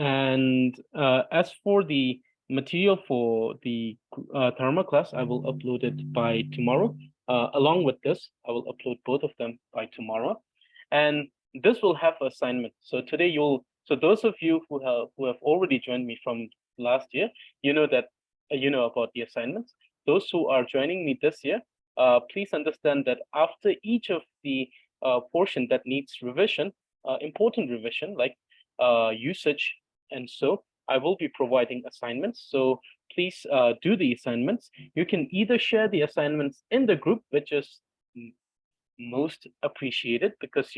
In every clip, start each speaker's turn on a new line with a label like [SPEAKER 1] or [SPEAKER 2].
[SPEAKER 1] And as for the material for the Dharma class, I will upload it by tomorrow. Along with this, I will upload both of them by tomorrow. And this will have assignment. So today so those of you who have already joined me from last year, you know that you know about the assignments. Those who are joining me this year, please understand that after each of the portion that needs revision, important revision like usage, and so I will be providing assignments. So please do the assignments. You can either share the assignments in the group, which is most appreciated because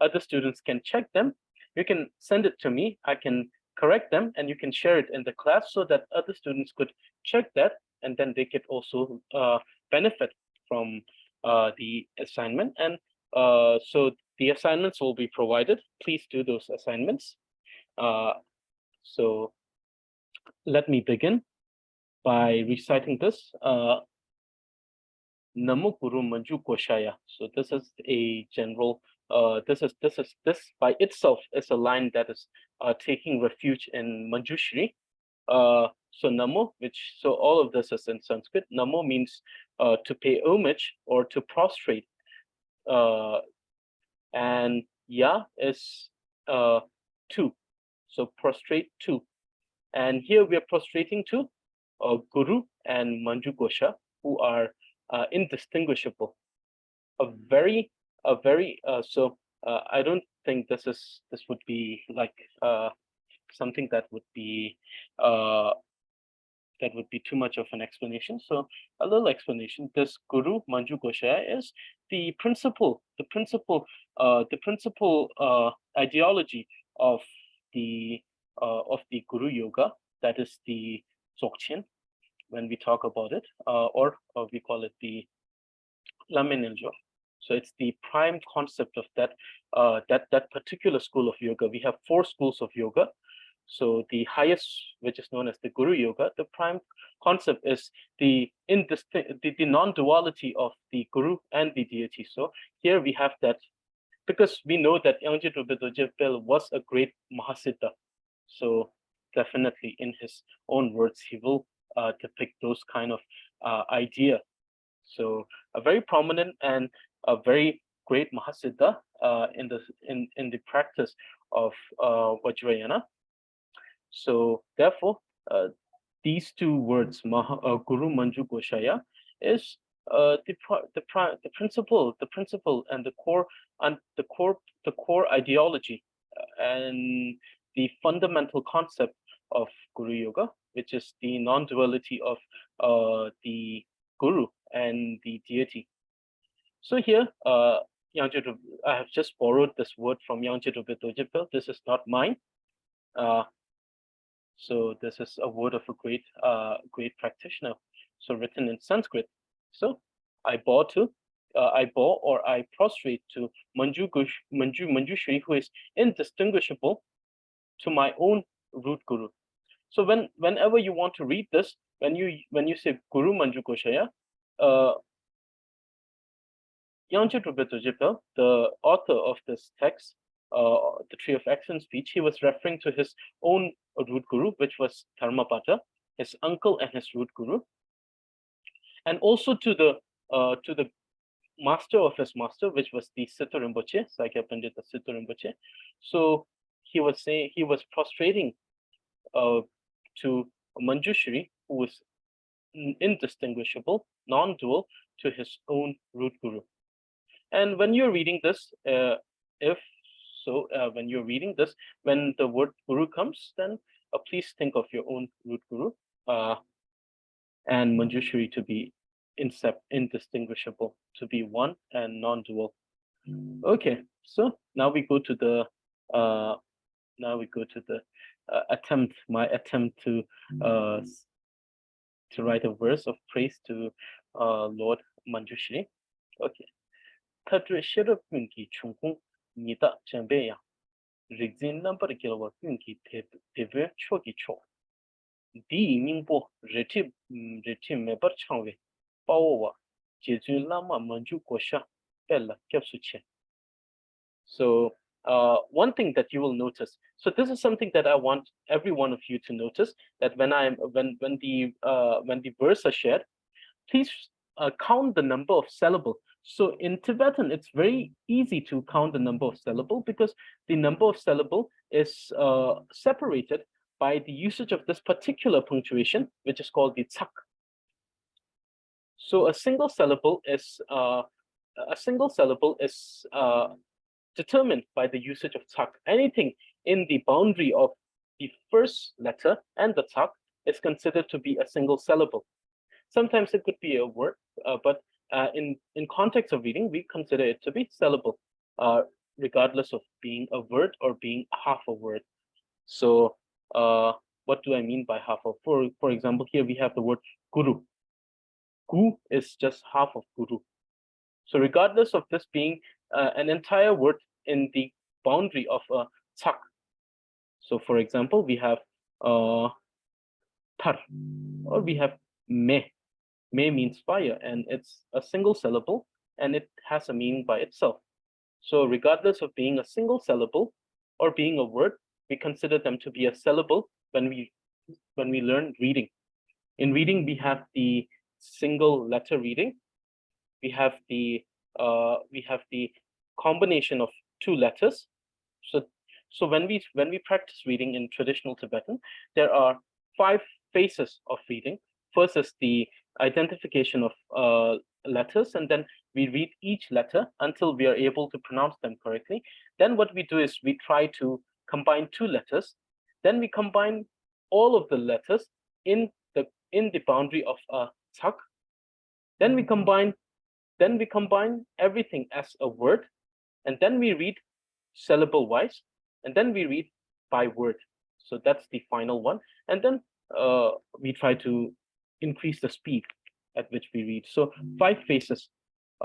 [SPEAKER 1] other students can check them. You can send it to me. I can correct them, and you can share it in the class so that other students could check that, and then they could also benefit from the assignment. And so the assignments will be provided. Please do those assignments. So let me begin by reciting this. Namo Guru Manju Koshaya. So this is a general. This by itself is a line that is taking refuge in Manjushri. So Namo, so all of this is in Sanskrit. Namo means to pay homage or to prostrate. And Ya is to. So prostrate to. And here we are prostrating to Guru and Manju Gosha, who are indistinguishable. I don't think this would be like something that would be too much of an explanation. So a little explanation. This Guru Manju Gosha is the principal ideology of the Guru Yoga. That is the Dzogchen, when we talk about it, or we call it the Laminiljo. So it's the prime concept of that particular school of yoga. We have 4 schools of yoga. So the highest, which is known as the Guru Yoga, the prime concept is the non-duality of the Guru and the deity. So here we have that, because we know that Yangchen Dorje was a great Mahasiddha. So definitely in his own words, he will depict those kind of idea. So a very prominent and a very great Mahasiddha in the practice of Vajrayana. So therefore, these 2 words, Guru Manju Goshaya, is the principle and the core ideology and the fundamental concept of Guru Yoga, which is the non-duality of the Guru and the deity. So here, I have just borrowed this word from Yangchen Dorje. This is not mine. So this is a word of a great practitioner. So written in Sanskrit. So I prostrate to Manjushri, who is indistinguishable, to my own root Guru. So whenever you want to read this, when you say Guru Manju Koshaya, Yangchen Dorje, the author of this text, the Tree of Excellence speech, he was referring to his own root Guru, which was Dharmapata, his uncle and his root Guru, and also to the master of his master, which was the Siddha Rinpoche, Sakya Pandita Siddha Rinpoche. So he was prostrating to Manjushri, who was indistinguishable, non-dual, to his own root Guru. And when you're reading this, when the word Guru comes, then please think of your own root Guru and Manjushri to be indistinguishable, to be one and non-dual. Okay, so now we go to the my attempt to write a verse of praise to Lord Manjushri. Okay. Tadre Shira Punki Chungkung Nida Jambeya Rigzin number Gilwa Punki Teve Chogi Cho Di Ningbo Retim Mebar Changwe Bawa Jeju Lama Manju Gosha Bella Capsuche. So one thing that you will notice. So this is something that I want every one of you to notice, that when the words are shared, please count the number of syllable. So in Tibetan, it's very easy to count the number of syllable because the number of syllable is separated by the usage of this particular punctuation, which is called the tsak. So a single syllable is determined by the usage of tsak. Anything in the boundary of the first letter and the tsak is considered to be a single syllable. Sometimes it could be a word, but in context of reading, we consider it to be syllable, regardless of being a word or being half a word. So what do I mean by half of? For example, here we have the word guru. Gu is just half of guru. So regardless of this being an entire word in the boundary of a tsak. So for example, we have tar, or we have me. Me means fire, and it's a single syllable, and it has a meaning by itself. So regardless of being a single syllable or being a word, we consider them to be a syllable when we learn reading. In reading, we have the single letter reading. We have the combination of two letters. So when we practice reading in traditional Tibetan, there are 5 phases of reading. First is the identification of letters, and then we read each letter until we are able to pronounce them correctly. Then what we do is we try to combine 2 letters. Then we combine all of the letters in the boundary of a tsak. Then we combine everything as a word, and then we read syllable wise, and then we read by word. So that's the final one. And then we try to increase the speed at which we read. So 5 phases.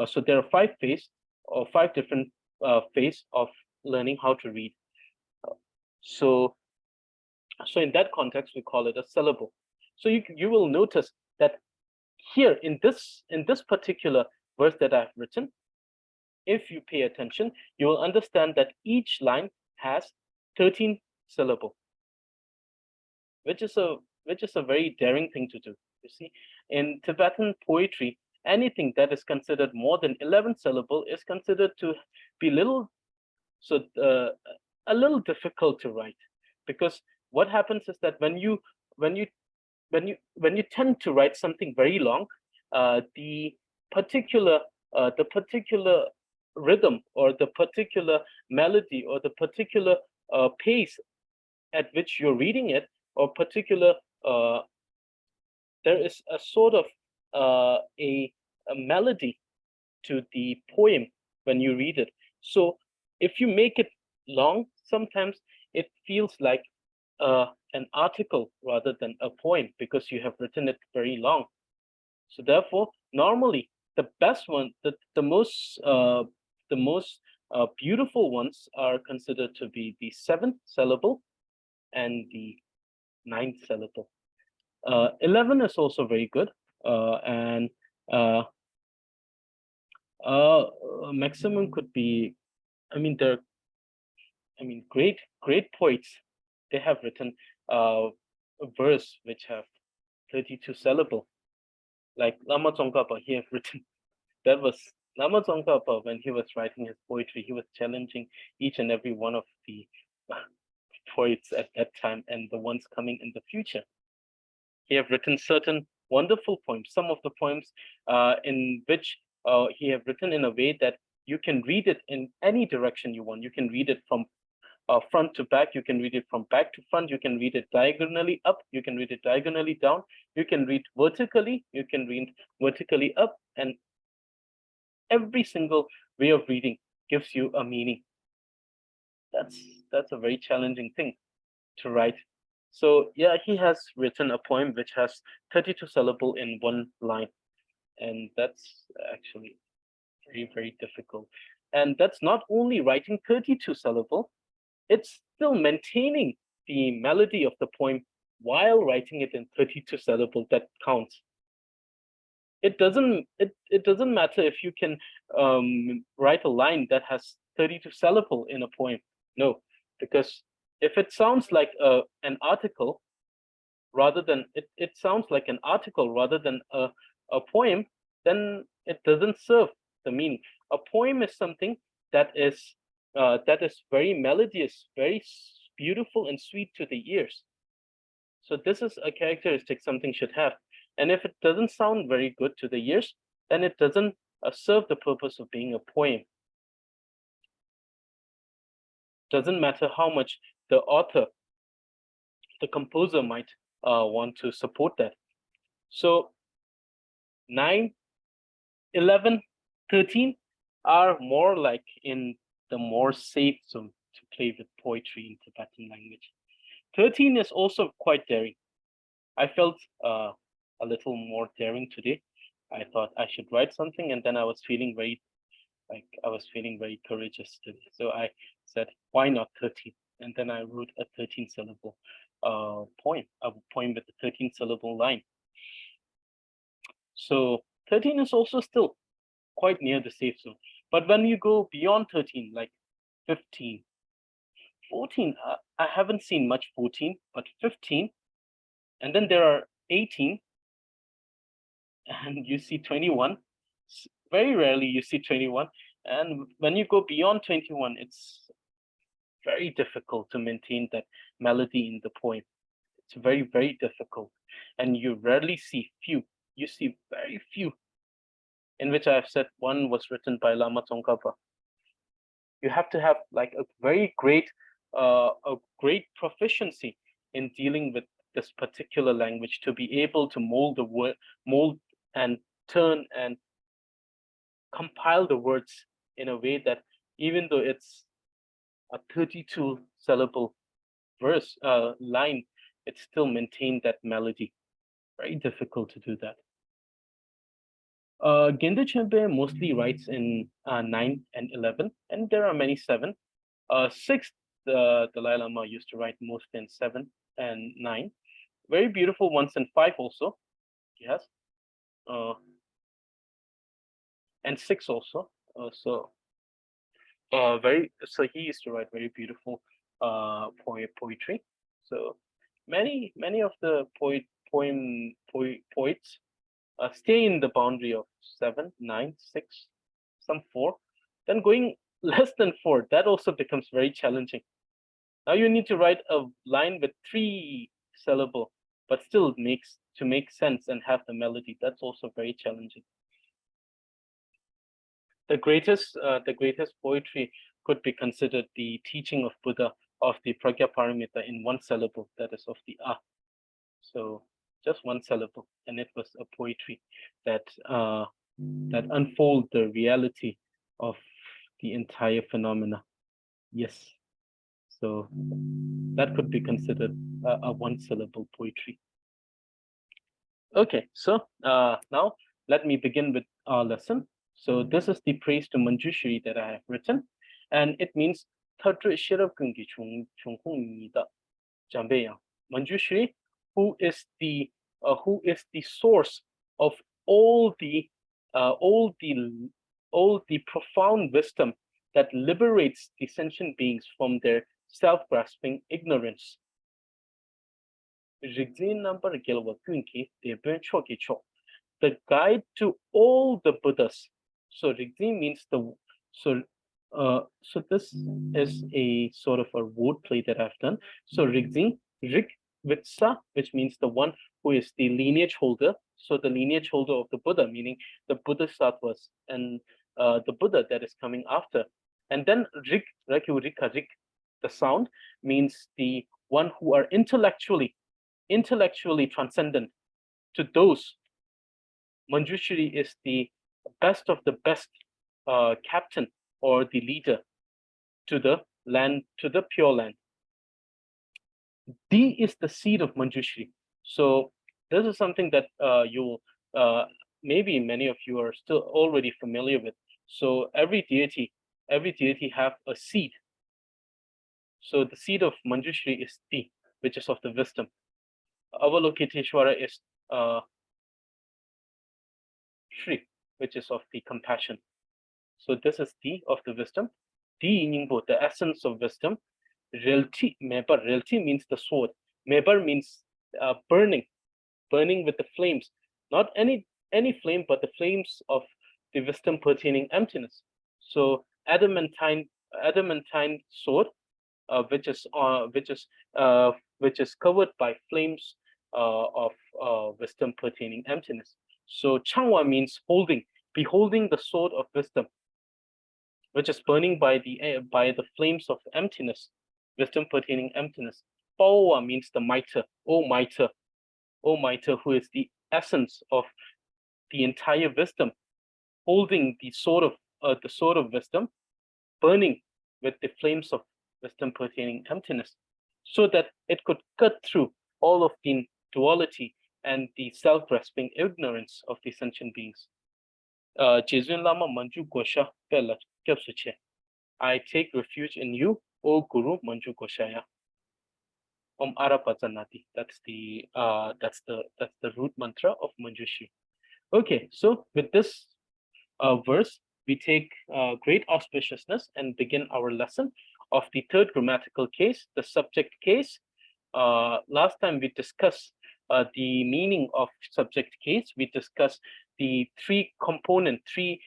[SPEAKER 1] So there are 5 phases, or 5 different phases of learning how to read. So in that context, we call it a syllable. So you will notice that here in this particular verse that I've written, if you pay attention, you will understand that each line has 13 syllables, which is a very daring thing to do. You see, in Tibetan poetry, anything that is considered more than 11 syllables is considered to be a little difficult to write, because what happens is that when you tend to write something very long, the particular rhythm or the particular melody or the particular pace at which you're reading it, or particular there is a sort of a melody to the poem when you read it. So if you make it long, sometimes it feels like an article rather than a poem, because you have written it very long. So therefore, normally the best one, the most beautiful ones are considered to be the 7th syllable and the 9th syllable. 11 is also very good, and maximum could be, great poets, they have written a verse which have 32 syllable, like Lama Tsongkhapa. He have written, that was Lama Tsongkhapa, when he was writing his poetry, he was challenging each and every one of the poets at that time and the ones coming in the future. He have written certain wonderful poems, some of the poems in which he have written in a way that you can read it in any direction you want. You can read it from front to back, you can read it from back to front, you can read it diagonally up, you can read it diagonally down, you can read vertically, you can read vertically up, and every single way of reading gives you a meaning. That's a very challenging thing to write. So yeah, he has written a poem which has 32 syllables in one line, and that's actually very, very difficult. And that's not only writing 32 syllables, it's still maintaining the melody of the poem while writing it in 32 syllables that counts. It doesn't matter if you can write a line that has 32 syllable in a poem. No, because if it sounds like an article rather than it sounds like an article rather than a poem, then it doesn't serve the meaning. A poem is something that is very melodious, very beautiful and sweet to the ears. So this is a characteristic something should have. And if it doesn't sound very good to the ears, then it doesn't serve the purpose of being a poem. Doesn't matter how much the author, the composer might want to support that. So 9, 11, 13 are more like in the more safe zone to play with poetry in Tibetan language. 13 is also quite daring. I felt a little more daring today. I thought I should write something, and then I was feeling very courageous today. So I said, why not 13? And then I wrote a 13 syllable poem, a poem with a 13 syllable line. So 13 is also still quite near the safe zone. But when you go beyond 13, like 15, 14, I haven't seen much 14, but 15, and then there are 18, and you see 21. Very rarely you see 21. And when you go beyond 21, it's very difficult to maintain that melody in the poem. It's very, very difficult. And you rarely see few. You see very few, in which I've said one was written by Lama Tsongkhapa. You have to have like a great proficiency in dealing with this particular language to be able to mold and turn and compile the words in a way that even though it's a 32 syllable verse line, it still maintained that melody. Very difficult to do that. Gende Chempe mostly writes in 9 and 11, and there are many 7. 6, the Dalai Lama used to write most in 7 and 9. Very beautiful ones in 5 also, yes. And 6 also. So he used to write very beautiful poetry. So many of the poets stay in the boundary of 7, 9, 6, some 4. Then going less than 4, that also becomes very challenging. Now you need to write a line with 3 syllable, but still to make sense and have the melody. That's also very challenging. The greatest poetry could be considered the teaching of Buddha of the Pragyaparamita in 1 syllable, that is of the A. So just 1 syllable, and it was a poetry that unfold the reality of the entire phenomena. Yes, so that could be considered a 1 syllable poetry. Okay, so now let me begin with our lesson. So this is the praise to Manjushri that I have written, and it means Manjushri, who is the source of all the profound wisdom that liberates the sentient beings from their self-grasping ignorance. The guide to all the Buddhas. So Rigzin means so this is a sort of a word play that I've done. So Rigzin, Rig with Sa, which means the one who is the lineage holder. So the lineage holder of the Buddha, meaning the Bodhisattvas and the Buddha that is coming after. And then Rig, the sound, means the one who are intellectually transcendent. To those, Manjushri is the best of the best captain or the leader to the land, to the Pure Land. D is the seed of Manjushri. So this is something that you'll maybe many of you are still already familiar with. So every deity have a seed. So the seed of Manjushri is D, which is of the wisdom. Avalokiteshvara is Shri, which is of the compassion. So this is D of the wisdom. the essence of wisdom. Realty, mebar. Realty means the sword. Mebar means burning with the flames. Not any flame, but the flames of the wisdom pertaining emptiness. So adamantine sword, which is covered by flames of wisdom pertaining emptiness. So changwa means holding, beholding the sword of wisdom, which is burning by the flames of emptiness, wisdom pertaining emptiness. Paowa means the mitre, O mitre, who is the essence of the entire wisdom, holding the sword of wisdom, burning with the flames of wisdom pertaining emptiness, so that it could cut through all of the duality and the self-grasping ignorance of the sentient beings. Jezun Lama Manju Gosha Pela Kyapsuche. I take refuge in you, O Guru Manju Goshaya. Om Arapazanati. That's the root mantra of Manjushri. Okay, so with this verse, we take great auspiciousness and begin our lesson of the third grammatical case, the subject case. Last time we discussed the meaning of subject case. We discussed the three compulsory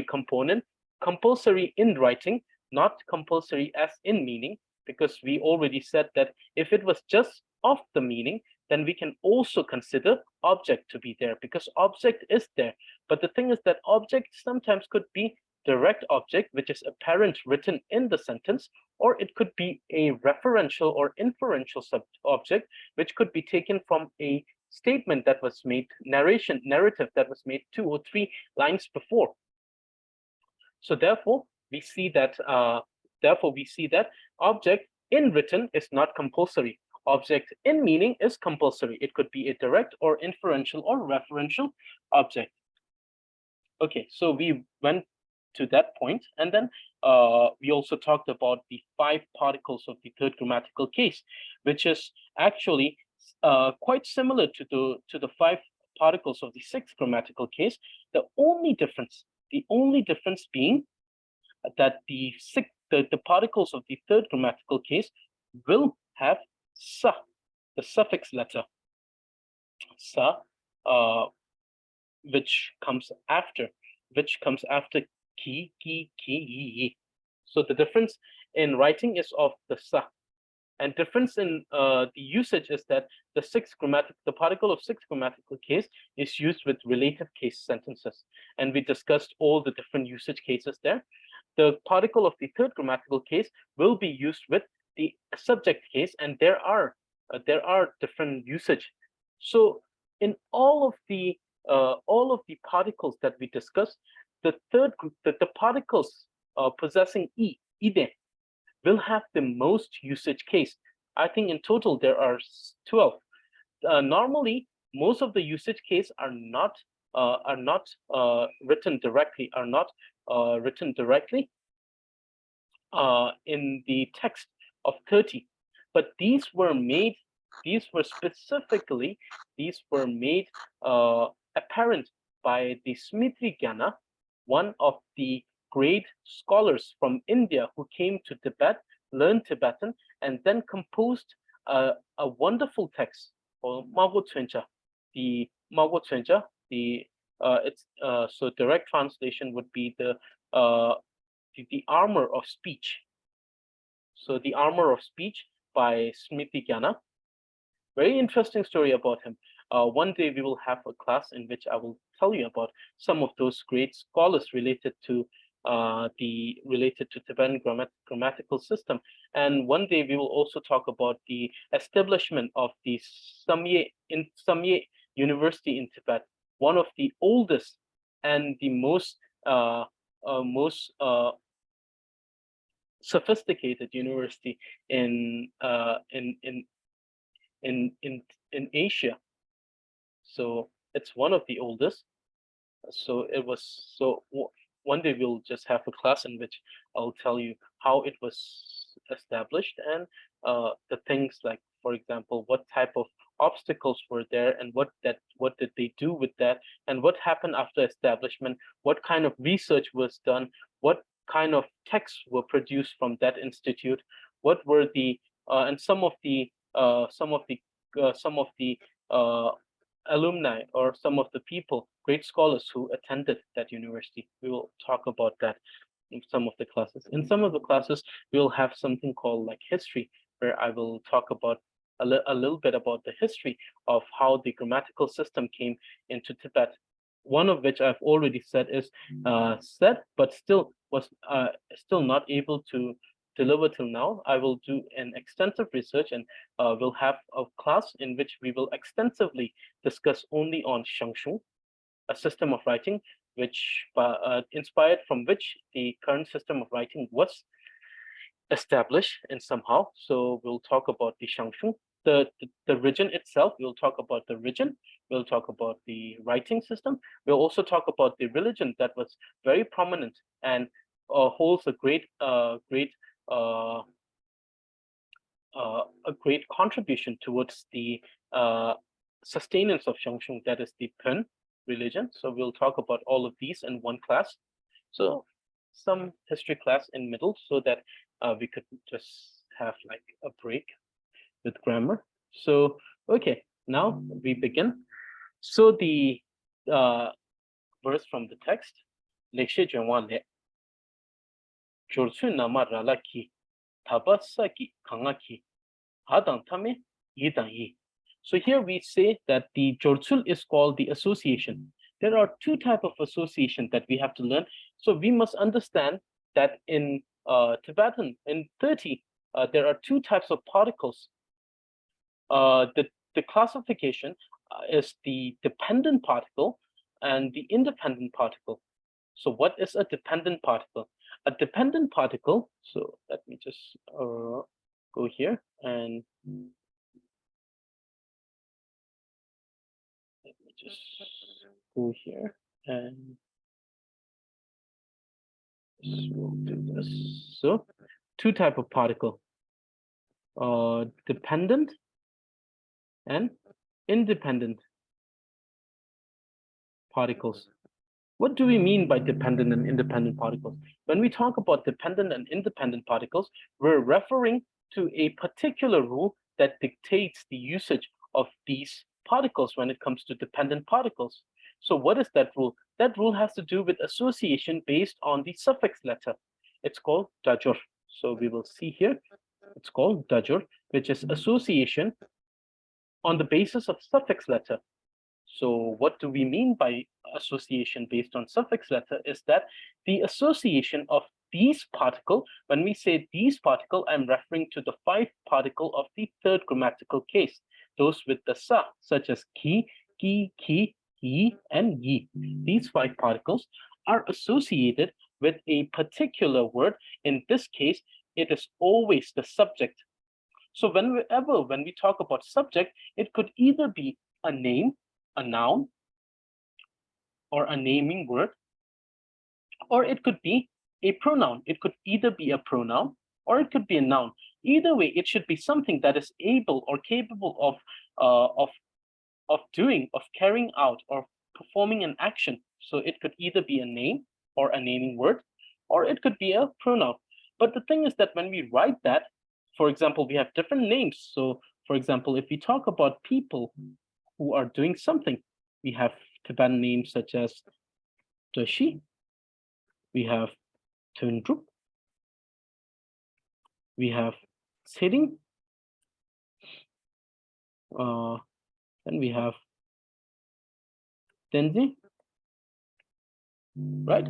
[SPEAKER 1] component, compulsory in writing, not compulsory as in meaning, because we already said that if it was just of the meaning, then we can also consider object to be there, because object is there. But the thing is that object sometimes could be direct object, which is apparent written in the sentence, or it could be a referential or inferential object, which could be taken from a statement that was made, narrative that was made 2 or 3 lines before. So therefore, we see that object in written is not compulsory. Object in meaning is compulsory. It could be a direct or inferential or referential object. Okay, so we went to that point, and then we also talked about the 5 particles of the third grammatical case, which is actually quite similar to the 5 particles of the 6th grammatical case. The only difference being that the particles of the third grammatical case will have sa, the suffix letter sa, which comes after ki, yi. So the difference in writing is of the sa, and difference in the usage is that the particle of 6th grammatical case is used with relative case sentences, and we discussed all the different usage cases there. The particle of the third grammatical case will be used with the subject case, and there are different usage. So in all of the particles that we discussed, the particles possessing ide will have the most usage case. I think in total there are 12. Normally, most of the usage case are not written directly, in the text of 30, but these were made apparent by the Smriti Gyana, one of the great scholars from India who came to Tibet, learned Tibetan, and then composed a wonderful text called Mago Twencha. The Mago Twencha, so direct translation would be the armor of speech. So the armor of speech by Smriti Gyana. Very interesting story about him. One day we will have a class in which I will tell you about some of those great scholars related to Tibetan grammatical system. And one day we will also talk about the establishment of the Samye University in Tibet, one of the oldest and the most sophisticated university in Asia. So it's one of the oldest. So one day we'll just have a class in which I'll tell you how it was established, and the things like, for example, what type of obstacles were there, and what did they do with that, and what happened after establishment, what kind of research was done, what kind of texts were produced from that institute? What were the and some of the alumni or some of the people, great scholars who attended that university? We will talk about that in some of the classes. In some of the classes, we'll have something called like history, where I will talk about a little bit about the history of how the grammatical system came into Tibet. One of which I've already said is said, but still was still not able to deliver till now. I will do an extensive research, and we'll have a class in which we will extensively discuss only on Shangshung, a system of writing which inspired from which the current system of writing was established in somehow. So we'll talk about the Shangshung, the region itself. We'll talk about the region. We'll talk about the writing system. We'll also talk about the religion that was very prominent and holds a great contribution towards the sustenance of Shangshung, that is the Pen religion. So we'll talk about all of these in one class. So some history class in middle, so that we could just have like a break with grammar. So okay, now we begin. So the verse from the text, Lekshe Jengwa Le Jorchu Nama Ralaki Tabasaki Kangaki Hadang Tame Yidang Yi. So here we say that the Jorchul is called the association. There are two types of association that we have to learn. So we must understand that in Tibetan, in 30, there are two types of particles. The classification is the dependent particle and the independent particle. So what is a dependent particle? A dependent particle, so let me just go here and let me just go here and we'll do this. So two type of particle, dependent and independent particles. What do we mean by dependent and independent particles? When we talk about dependent and independent particles, we're referring to a particular rule that dictates the usage of these particles when it comes to dependent particles. So what is that rule? That rule has to do with association based on the suffix letter. It's called dajur. So we will see here, it's called dajur, which is association on the basis of suffix letter. So what do we mean by association based on suffix letter is that the association of these particle, when we say these particle, I'm referring to the 5 particle of the third grammatical case, those with the sa, such as ki, ki, yi, and yi. These 5 particles are associated with a particular word. In this case, it is always the subject. So when we talk about subject, it could either be a name, a noun, or a naming word, or it could be a pronoun. It could either be a pronoun or it could be a noun. Either way, it should be something that is able or capable of doing, of carrying out, or performing an action. So it could either be a name or a naming word, or it could be a pronoun. But the thing is that when we write that, for example, we have different names. So for example, if we talk about people who are doing something, we have Tibetan names such as Dorje, we have Tundrup, we have Sitting, and we have Tenzi, right?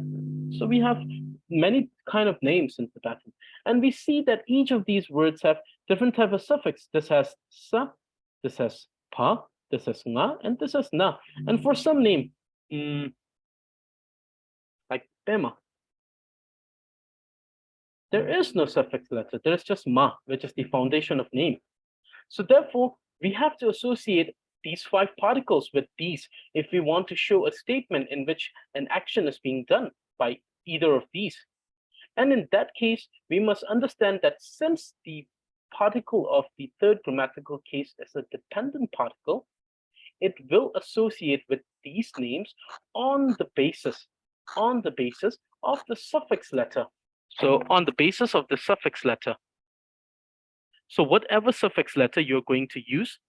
[SPEAKER 1] So we have many kind of names in Tibetan, and we see that each of these words have different type of suffix. This has sa, this has pa, this has nga, and this has na. And for some name, like Pema, there is no suffix letter. There is just ma, which is the foundation of name. So therefore, we have to associate these 5 particles with these if we want to show a statement in which an action is being done by either of these. And in that case, we must understand that since the particle of the third grammatical case is a dependent particle, it will associate with these names on the basis of the suffix letter. So on the basis of the suffix letter, so whatever suffix letter you're going to use,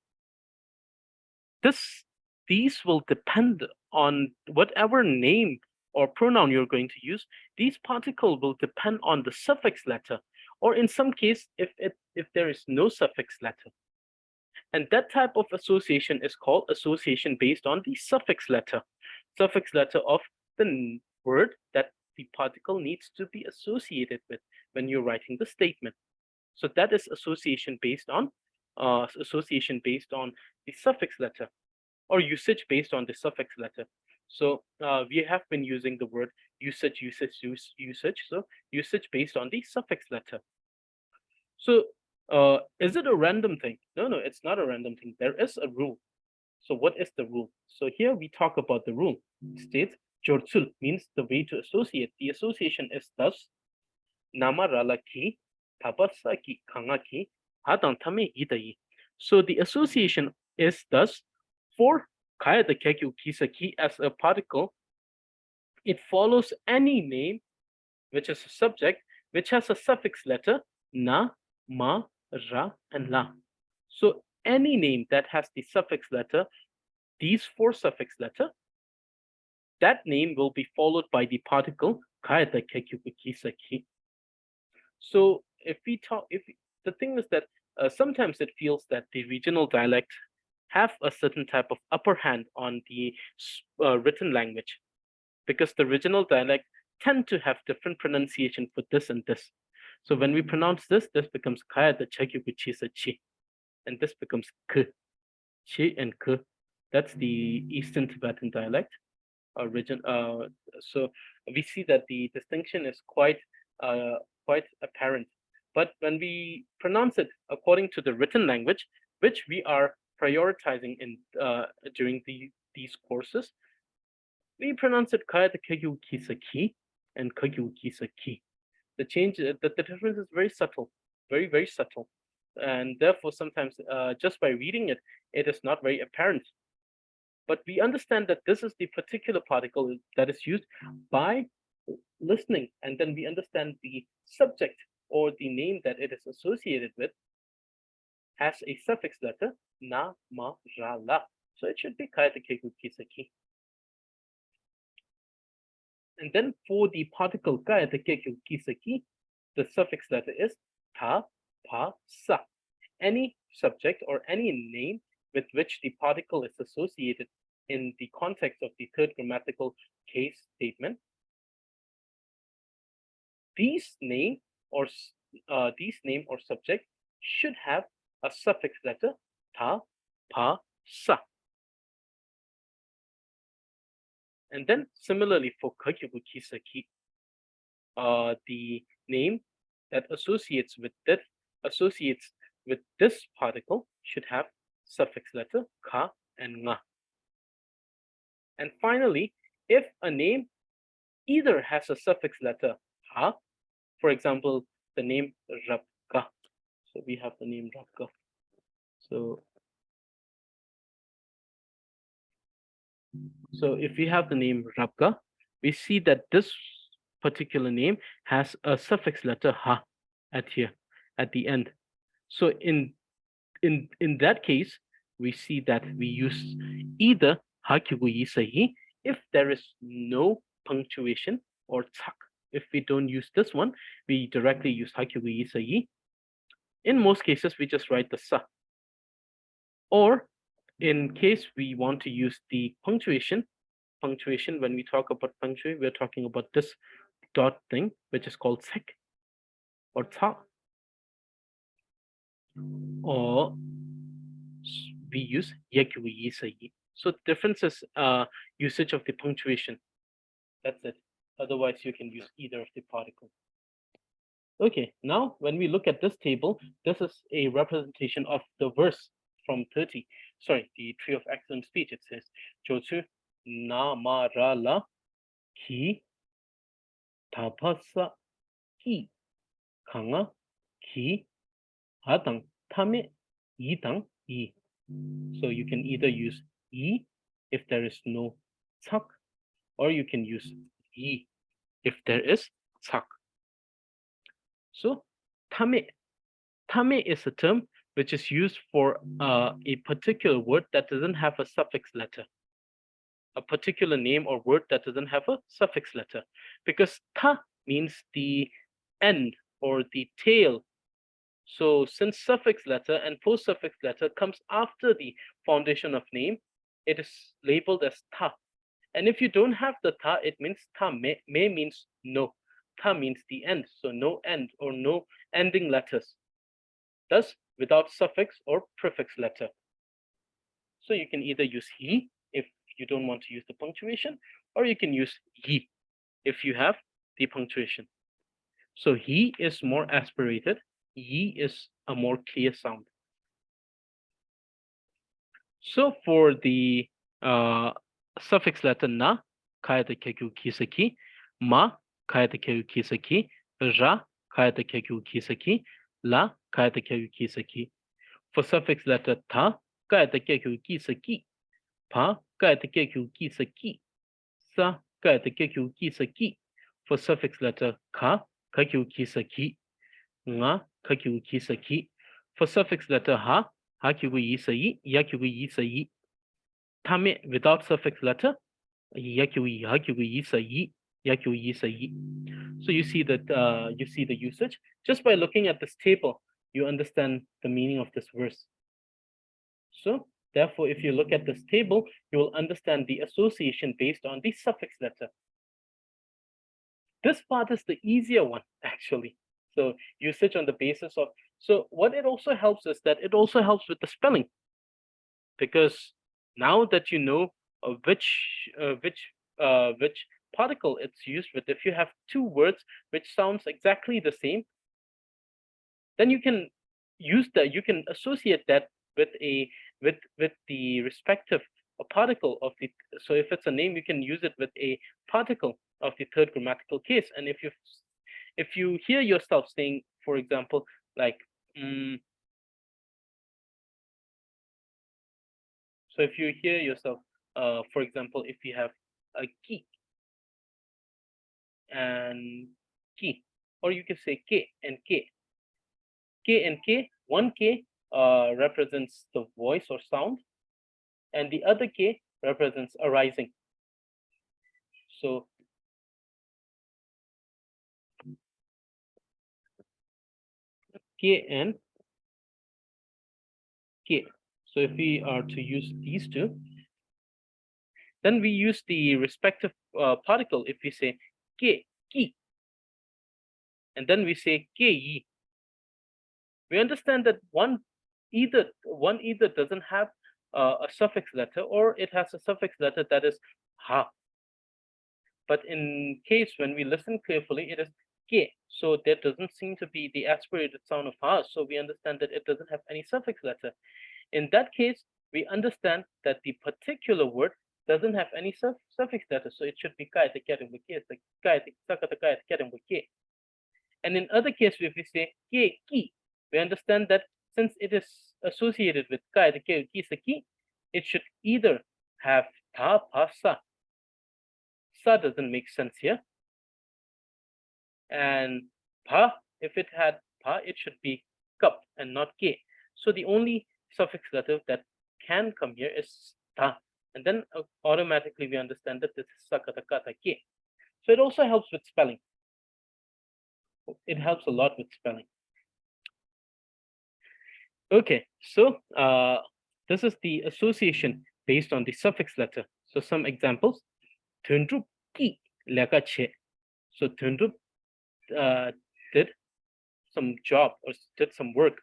[SPEAKER 1] these will depend on whatever name or pronoun you're going to use. These particles will depend on the suffix letter, or in some case, if there is no suffix letter. And that type of association is called association based on the suffix letter of the word that the particle needs to be associated with when you're writing the statement. So that is association based on the suffix letter, or usage based on the suffix letter. So we have been using the word usage. So usage based on the suffix letter. So is it a random thing? No, it's not a random thing. There is a rule. So what is the rule? So here we talk about the rule. It states jortsul means the way to associate. The association is thus namarala ki, tabasa ki, kanga ki, hadantame idai. So the association is thus for kaya the kekyu kisaki as a particle. It follows any name which is a subject which has a suffix letter na, ma, ra, and la. So any name that has the suffix letter, these four suffix letter, that name will be followed by the particle kaeta kekukisaki. So if the thing is that sometimes it feels that the regional dialects have a certain type of upper hand on the written language, because the regional dialect tend to have different pronunciation for this and this. So when we pronounce this becomes kaya the chegyukuchisa chi, and this becomes k, chi and k. That's the Eastern Tibetan dialect region. So we see that the distinction is quite apparent. But when we pronounce it according to the written language, which we are prioritizing in during these courses, we pronounce it kaya the kegyu kisaki and kegyu kisaki. The change, the difference is very subtle, very subtle, and therefore sometimes just by reading it, it is not very apparent. But we understand that this is the particular particle that is used by listening, and then we understand the subject or the name that it is associated with has a suffix letter na, ma, ra, la. So it should be kaita keku kisaki. And then for the particle kaita keku kisaki, the suffix letter is ta, pa, sa. Any subject or any name with which the particle is associated in the context of the third grammatical case statement, these name or subject should have a suffix letter ta, pa, sa. And then similarly for kakyubukisaki, the name that associates with this particle should have suffix letter ka and nga. And finally, if a name either has a suffix letter ha, for example, the name Drubpay. So we have the name Drubpay. So if we have the name Drubpay, we see that this particular name has a suffix letter ha at the end. So in that case, we see that we use either hakyuguyisahi if there is no punctuation, or tsak. If we don't use this one, we directly use hakyuguyisahi. In most cases, we just write the sa. Or in case we want to use the punctuation, when we talk about punctuation, we're talking about this dot thing, which is called sek or ta. Or we use yakyuyisayi. So the difference is usage of the punctuation. That's it. Otherwise, you can use either of the particles. Okay, now when we look at this table, this is a representation of the verse from 30. Sorry, the Tree of Excellent Speech. It says, Jochu na ma ra la ki tapasa ki kanga ki hatang tame yitang yi. So you can either use yi if there is no tsak, or you can use yi if there is tsak. So tame. Tame is a term which is used for a particular word that doesn't have a suffix letter, a particular name or word that doesn't have a suffix letter, because ta means the end or the tail. So since suffix letter and post suffix letter comes after the foundation of name, it is labeled as ta. And if you don't have the ta, it means ta. Me means no. Ta means the end, so no end or no ending letters, thus without suffix or prefix letter. So you can either use he if you don't want to use the punctuation, or you can use he if you have the punctuation. So he is more aspirated, ye is a more clear sound. So for the suffix letter na, kayata kekyu kisaki, ma, kayata kekyu kisaki, ra, kayata kekyu kisaki, la, kayata kekyu kisaki. For suffix letter ta, kayata kekyu kisaki, pa, kayata kekyu kisaki, sa, kayata kekyu kisaki. For suffix letter ka, kakyu kisaki, nga, kakyu kisaki. For suffix letter ha, hakyu yisai, yakyu yisai. Tame without suffix letter, yakyu hakyu yisai, yakyu yisai. So you see that you see the usage just by looking at this table. You understand the meaning of this verse. So therefore, if you look at this table, you will understand the association based on the suffix letter. This part is the easier one, actually. So usage on the basis of, so what it also helps is that it also helps with the spelling. Because now that you know which particle it's used with, if you have two words which sounds exactly the same, then you can use that, you can associate that with a with the respective particle of the, so if it's a name, you can use it with a particle of the third grammatical case. And if you hear yourself saying, for example, like so if you hear yourself, for example, if you have a ki and ki, or you can say k and k. K and k, one k represents the voice or sound, and the other k represents arising. So k and k. So if we are to use these two, then we use the respective particle. If we say k, ki, and then we say ke yi, we understand that one either doesn't have a suffix letter, or it has a suffix letter that is ha. But in case when we listen carefully, it is ke. So there doesn't seem to be the aspirated sound of ha. So we understand that it doesn't have any suffix letter. In that case, we understand that the particular word doesn't have any suffix letter. So it should be kai te keren ke. It's like kai te sakata kai te keren ke. And in other cases, if we say ke ki, we understand that since it is associated with kai te ke ki sa ki, it should either have ta pa sa. Sa doesn't make sense here. And pa, if it had pa, it should be cup and not ke. So the only suffix letter that can come here is ta. And then automatically we understand that this is sakata kata ke. So it also helps with spelling. It helps a lot with spelling. Okay, so this is the association based on the suffix letter. So some examples. Thundrup ki leka che. So Thundrup did some job or did some work.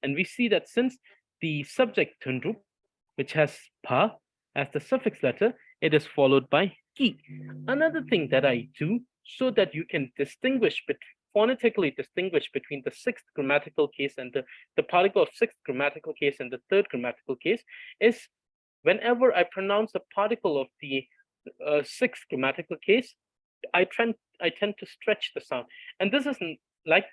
[SPEAKER 1] And we see that since the subject Thundrup, which has pa as the suffix letter, it is followed by ki. Another thing that I do so that you can distinguish phonetically distinguish between the sixth grammatical case and the particle of sixth grammatical case and the third grammatical case is whenever I pronounce a particle of the sixth grammatical case, I tend to stretch the sound. And this isn't like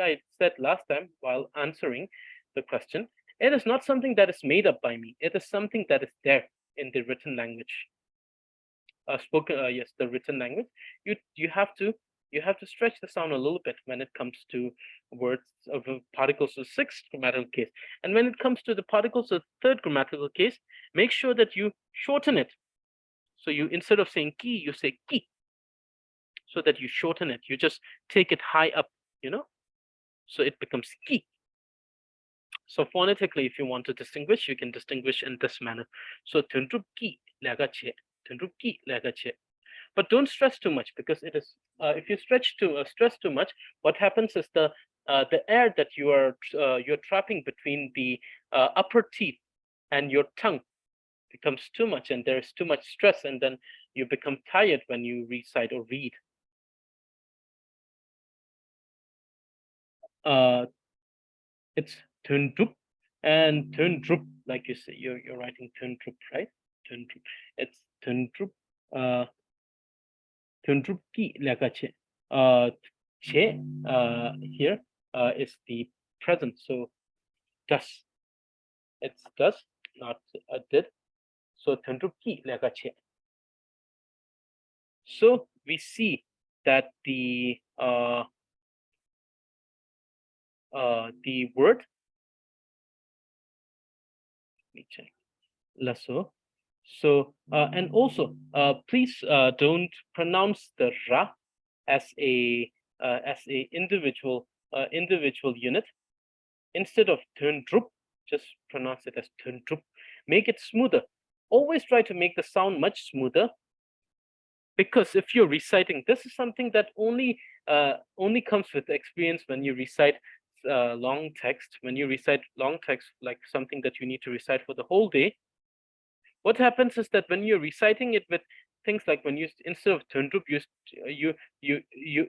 [SPEAKER 1] I said last time while answering the question, it is not something that is made up by me. It is something that is there in the written language. The written language. You have to You have to stretch the sound a little bit when it comes to words of particles of sixth grammatical case. And when it comes to the particles of third grammatical case, make sure that you shorten it. So you, instead of saying ki, you say ki, so that you shorten it. You just take it high up, so it becomes ki. So phonetically, if you want to distinguish, you can distinguish in this manner. So tundrup ki laga che, tundrup ki laga che. But don't stress too much, because it is if you stress too much, what happens is the air that you're trapping between the upper teeth and your tongue becomes too much, and there's too much stress, and then you become tired when you recite or read. It's tundrup and tundrup, like you say, you're writing tundrup, right? Tundrup. It's tundrup. Tundrup ki lagache. Che here is the present, so does. It's does, not did. So tundrup ki lagache. So we see that the word, let me check, lasso. So and also please don't pronounce the ra as a individual unit. Instead of tundrup, just pronounce it as tundrup. Make it smoother. Always try to make the sound much smoother, because if you're reciting, this is something that only comes with experience when you recite long text. When you recite long text, like something that you need to recite for the whole day, what happens is that when you're reciting it with things like, when you, instead of tundrup, you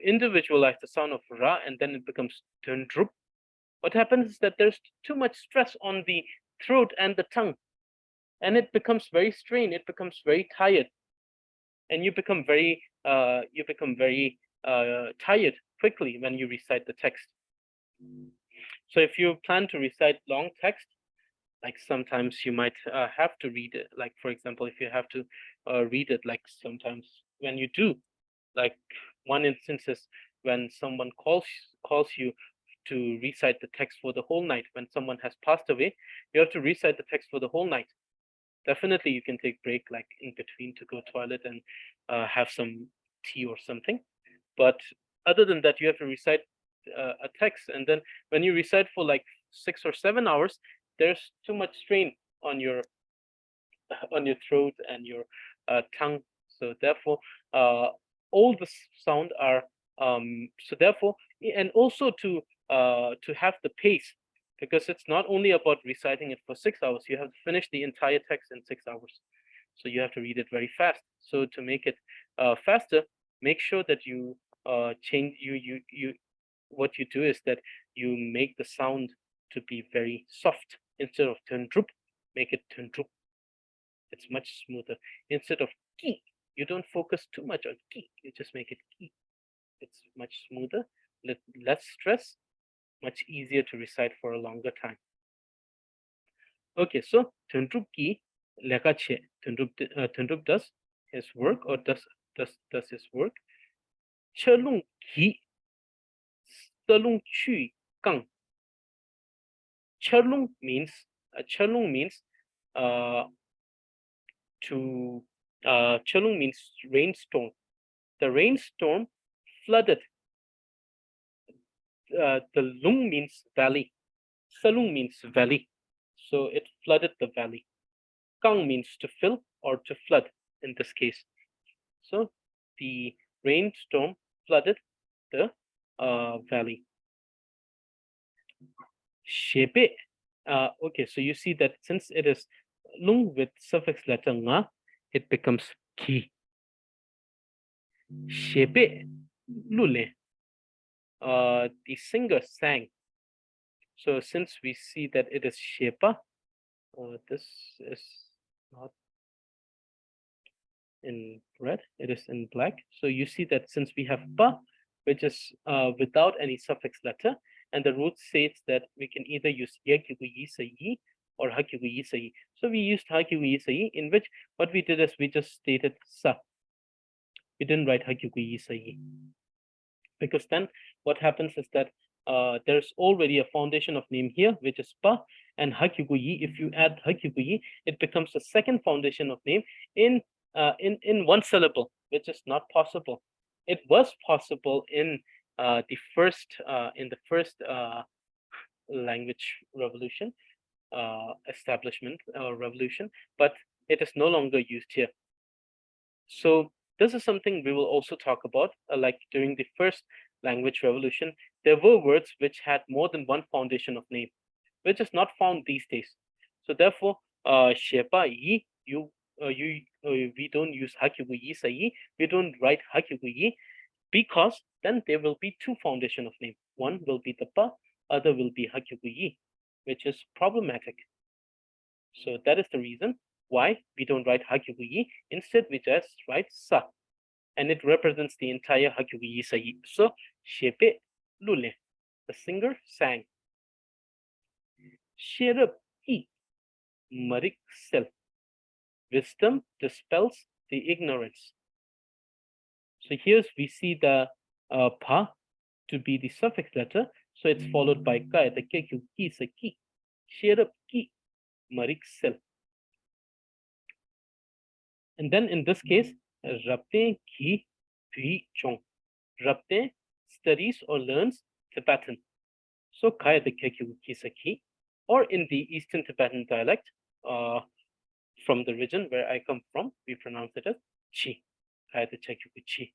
[SPEAKER 1] individualize the sound of ra, and then it becomes tundrup. What happens is that there's too much stress on the throat and the tongue, and it becomes very strained, it becomes very tired, and you become very tired quickly when you recite the text. So if you plan to recite long text, like sometimes you might have to read it, like for example, if you have to read it, like sometimes when you do, like one instance is when someone calls you to recite the text for the whole night. When someone has passed away, you have to recite the text for the whole night. Definitely you can take break, like in between, to go toilet and have some tea or something, but other than that, you have to recite a text. And then when you recite for like 6 or 7 hours, there's too much strain on your throat and your tongue. So therefore all the sound are so therefore, and also to have the pace, because it's not only about reciting it for 6 hours, you have to finish the entire text in 6 hours. So you have to read it very fast. So to make it faster, make sure that you change what you do is that you make the sound to be very soft. Instead of tundrup, make it tundrup. It's much smoother. Instead of ki, you don't focus too much on ki, you just make it ki. It's much smoother, less stress, much easier to recite for a longer time. Okay, so tundrup ki leka che. Tundrup does his work, or does his work. Chelung ki selung chu gang. Chelung means Chelung means rainstorm. The rainstorm flooded. The lung means valley. Salung means valley. So it flooded the valley. Kang means to fill or to flood in this case. So the rainstorm flooded the valley. Shepe. Okay, so you see that since it is lung with suffix letter nga, it becomes ki. Shepe lule. The singer sang. So since we see that it is shepa, this is not in red, it is in black. So you see that since we have pa, which is without any suffix letter, and the root says that we can either use yi or yi. So we used yi, in which what we did is we just stated sa. We didn't write yi. because then what happens is that there's already a foundation of name here, which is pa, and hakyuguyi. If you add hakyuguyi, it becomes the second foundation of name in one syllable, which is not possible. It was possible in the first language revolution, establishment revolution, but it is no longer used here. So this is something we will also talk about. Like during the first language revolution, there were words which had more than one foundation of name, which is not found these days. So therefore, shepa yi, we don't use hakyugu yi sayi, we don't write hakyugu yi, because then there will be two foundation of name. One will be the pa, other will be hakyugu yi, which is problematic. So that is the reason why we don't write hakyugu yi. Instead, we just write sa, and it represents the entire hakyugu yi sayi. So shepe lule, the singer sang. Sherab i marik sel. Wisdom dispels the ignorance. So here we see the pa to be the suffix letter. So it's followed by ka, the kekyu ki sa ki. Sherab ki marik sel. And then in this case, Drubpay ki pui chong. Drubpay studies or learns Tibetan. So kaya the kekyu ki sa ki. Or in the Eastern Tibetan dialect, from the region where I come from, we pronounce it as chi. Kaya the kekyu chi.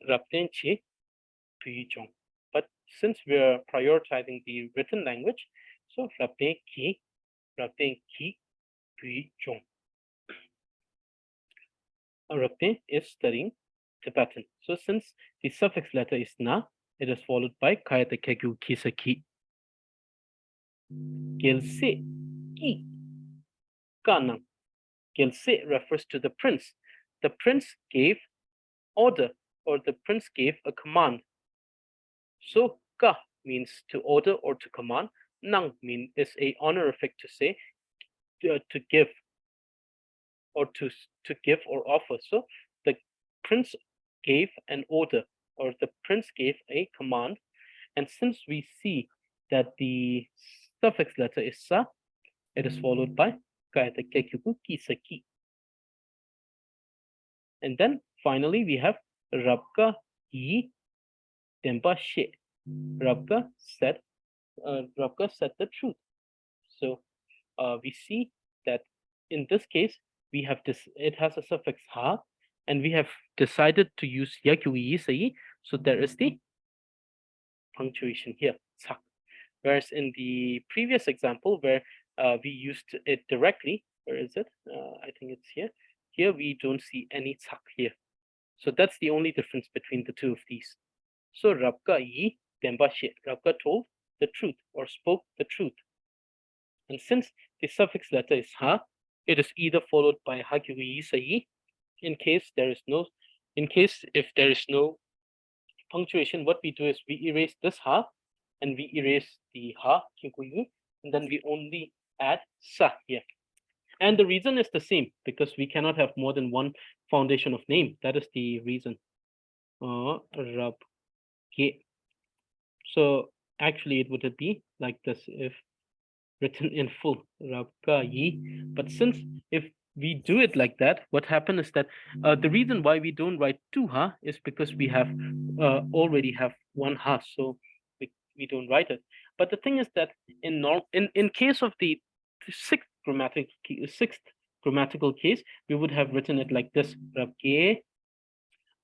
[SPEAKER 1] Drubpay chi pui chong. But since we are prioritizing the written language, so Drubpay ki pui chong. Drubpay is studying Tibetan. So since the suffix letter is na, it is followed by kaya the kekyu kisa ki. Gelse ki kanang. Gelse refers to the prince. The prince gave order, or the prince gave a command. So ka means to order or to command. Nang is a honorific to say to give, or to give or offer. So the prince gave an order, or the prince gave a command. And since we see that the suffix letter is sa, it is followed by kaya the kekyuku kisa ki. And then finally we have rabka yi tempa she. Rabka said the truth. So we see that in this case we have this, it has a suffix ha, and we have decided to use yakyugi sayi. So there is the punctuation here, sak. Whereas in the previous example where we used it directly, where is it? I think it's here. Here we don't see any sak here. So that's the only difference between the two of these. So rabka yi temba she. Rabka told the truth, or spoke the truth. And since the suffix letter is ha, it is either followed by hakyugi sayi. In case if there is no punctuation, what we do is we erase this ha, and we erase the ha kyuguyi, and then we only add sa here. And the reason is the same, because we cannot have more than one foundation of name. That is the reason. Rab ke. So actually it would be like this if written in full, rabka yi. But since if we do it like that, what happens is that the reason why we don't write two ha is because we have already have one ha, so we don't write it. But the thing is that in case of the sixth grammatical case, we would have written it like this, rabke.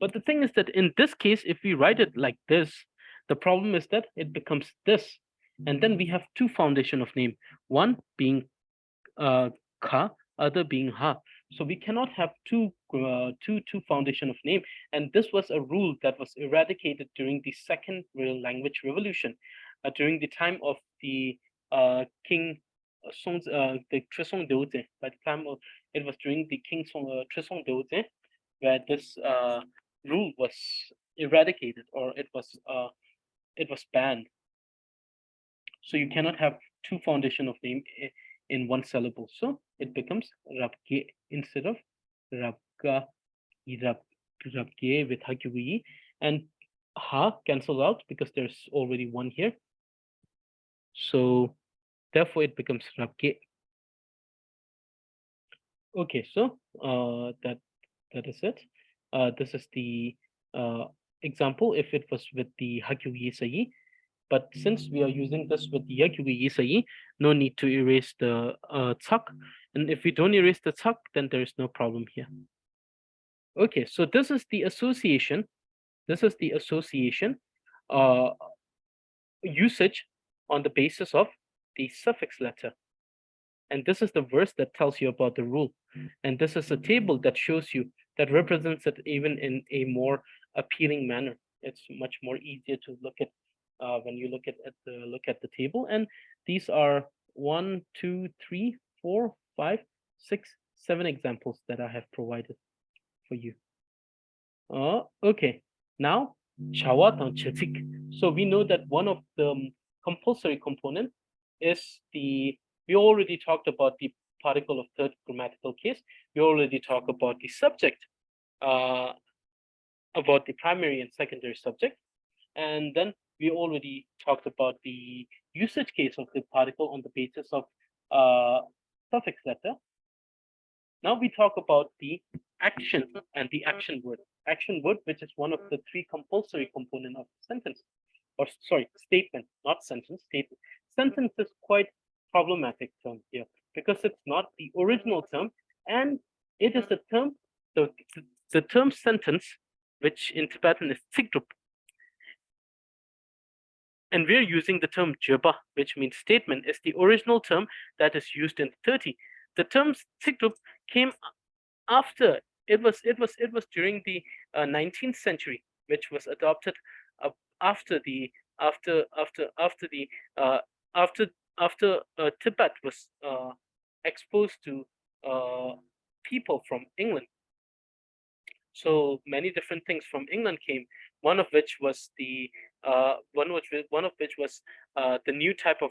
[SPEAKER 1] But the thing is that in this case, if we write it like this, the problem is that it becomes this. And then we have two foundation of name, one being ka, other being ha. So we cannot have two foundation of name. And this was a rule that was eradicated during the second language revolution, during the time of the King Song's the Trisong Dorje. By the time of it was during the King Trisong Dorje, where this rule was eradicated, or it was banned. So you cannot have two foundation of name in one syllable. So it becomes rabke instead of rabka, rabke with hakyugi. And ha cancels out because there's already one here. So therefore it becomes rabge. Okay, so that is it. This is the example if it was with the hagyugi sayi. But since we are using this with the yagyugi sayi, no need to erase the tsak. And if we don't erase the tsak, then there is no problem here. Okay, so this is the association. This is the association uh, usage on the basis of the suffix letter. And this is the verse that tells you about the rule. And this is a table that shows you, that represents it even in a more appealing manner. It's much more easier to look at when you look at the table. And these are 1, 2, 3, 4, 5, 6, 7 examples that I have provided for you. Okay. Now, chawat and chetik. So we know that one of the compulsory component is we already talked about the particle of third grammatical case. We already talked about the subject, about the primary and secondary subject. And then we already talked about the usage case of the particle on the basis of suffix letter. Now we talk about the action and the action word. Action word, which is one of the 3 compulsory component of the sentence, or sorry, statement, not sentence, statement. Sentence is quite problematic term here because it's not the original term, and it is a term, the term sentence, which in Tibetan is tsigdrup. And we're using the term jeba, which means statement, is the original term that is used in 30. The term tsigdrup came after. It was during the 19th century, which was adopted after the uh, after Tibet was exposed to people from England. So many different things from England came. One of which was the new type of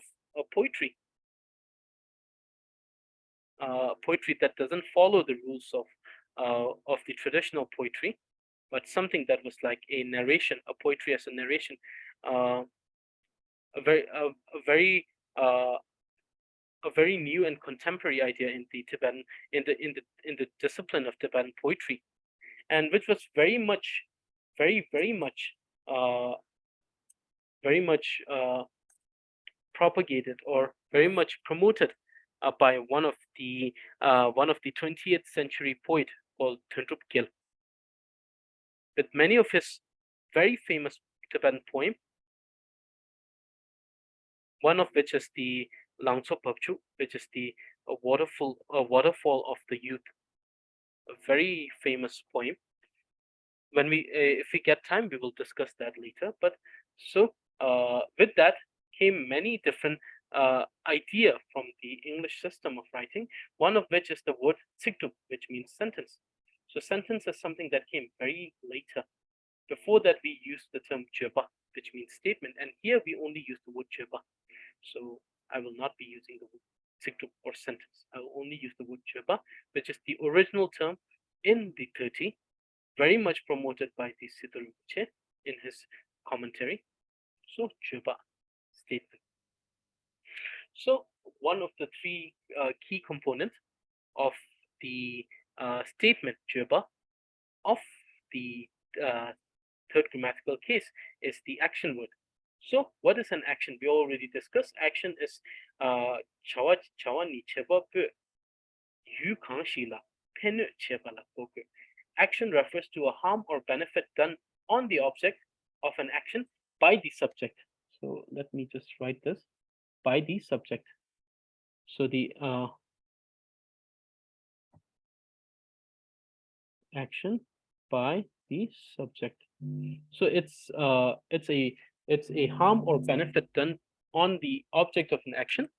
[SPEAKER 1] poetry. Poetry that doesn't follow the rules of the traditional poetry, but something that was like a narration, a poetry as a narration, uh, a very a very uh, a very new and contemporary idea in the Tibetan in the discipline of Tibetan poetry, and which was very much, very much, uh, very much propagated or very much promoted by one of the 20th century poet called Drubpay, with many of his very famous Tibetan poem, one of which is the Langso Papchu, which is the waterfall of the youth, a very famous poem. When if we get time, we will discuss that later. But so with that came many different idea from the English system of writing, one of which is the word sigtum, which means sentence. So sentence is something that came very later. Before that, we used the term jeba, which means statement, and here we only use the word jeba. So I will not be using the word sigtum or sentence. I will only use the word jeba, which is the original term in the 30, very much promoted by the Siddha Rinpoche in his commentary. So jeba, statement. So one of the 3 key components of the statement jeba of the third grammatical case is the action word. So what is an action? We already discussed. Action is chawa ni cheba pe yu kang shila penu cheba la poke. Action refers to a harm or benefit done on the object of an action by the subject. So let me just write this, by the subject. So the action by the subject. So it's a harm or benefit done on the object of an action.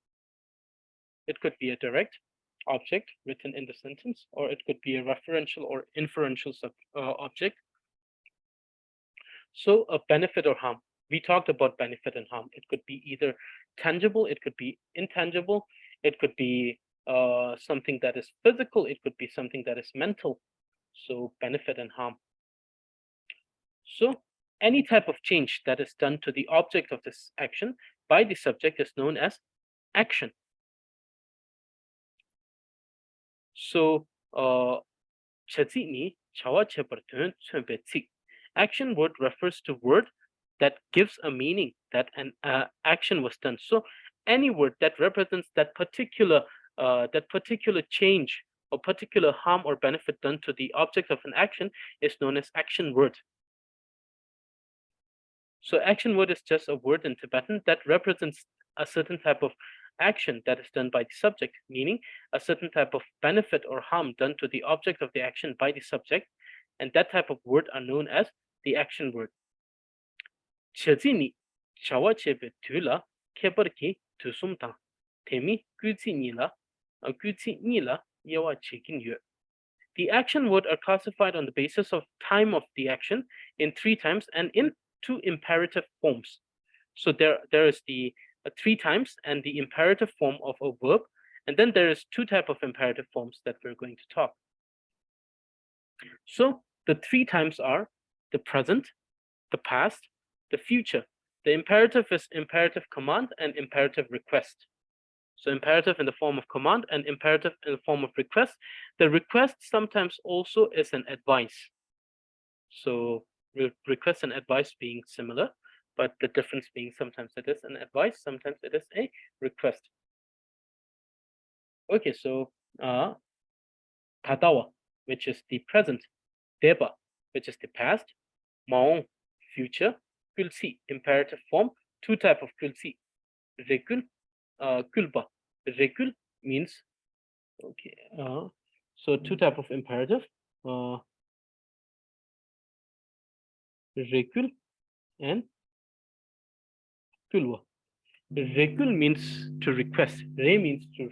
[SPEAKER 1] It could be a direct object written in the sentence, or it could be a referential or inferential object. So a benefit or harm. We talked about benefit and harm. It could be either tangible, it could be intangible, it could be something that is physical, it could be something that is mental. So benefit and harm. So any type of change that is done to the object of this action by the subject is known as action. So, action word refers to word that gives a meaning that an action was done. So, any word that represents that particular change or particular harm or benefit done to the object of an action is known as action word. So action word is just a word in Tibetan that represents a certain type of action that is done by the subject, meaning a certain type of benefit or harm done to the object of the action by the subject, and that type of word are known as the action word. Chezini chawa chebe tula kebarki tusumta temi guzi nila yawa chikin yue. The action word are classified on the basis of time of the action in 3 times and in 2 imperative forms. So there is the 3 times and the imperative form of a verb, and then there is 2 type of imperative forms that we're going to talk. So the 3 times are the present, the past, the future. The imperative is imperative command and imperative request. So imperative in the form of command and imperative in the form of request. The request sometimes also is an advice. So request and advice being similar, but the difference being sometimes it is an advice, sometimes it is a request. Okay, so Tadawa, which is the present, Deba, which is the past, Maong, future, Kulsi, imperative form, 2 type of Kulsi, Rekul, Kulba. Rekul means, okay, so 2 type of imperative, Rekul and Kulwa. Rekul means to request. Re means to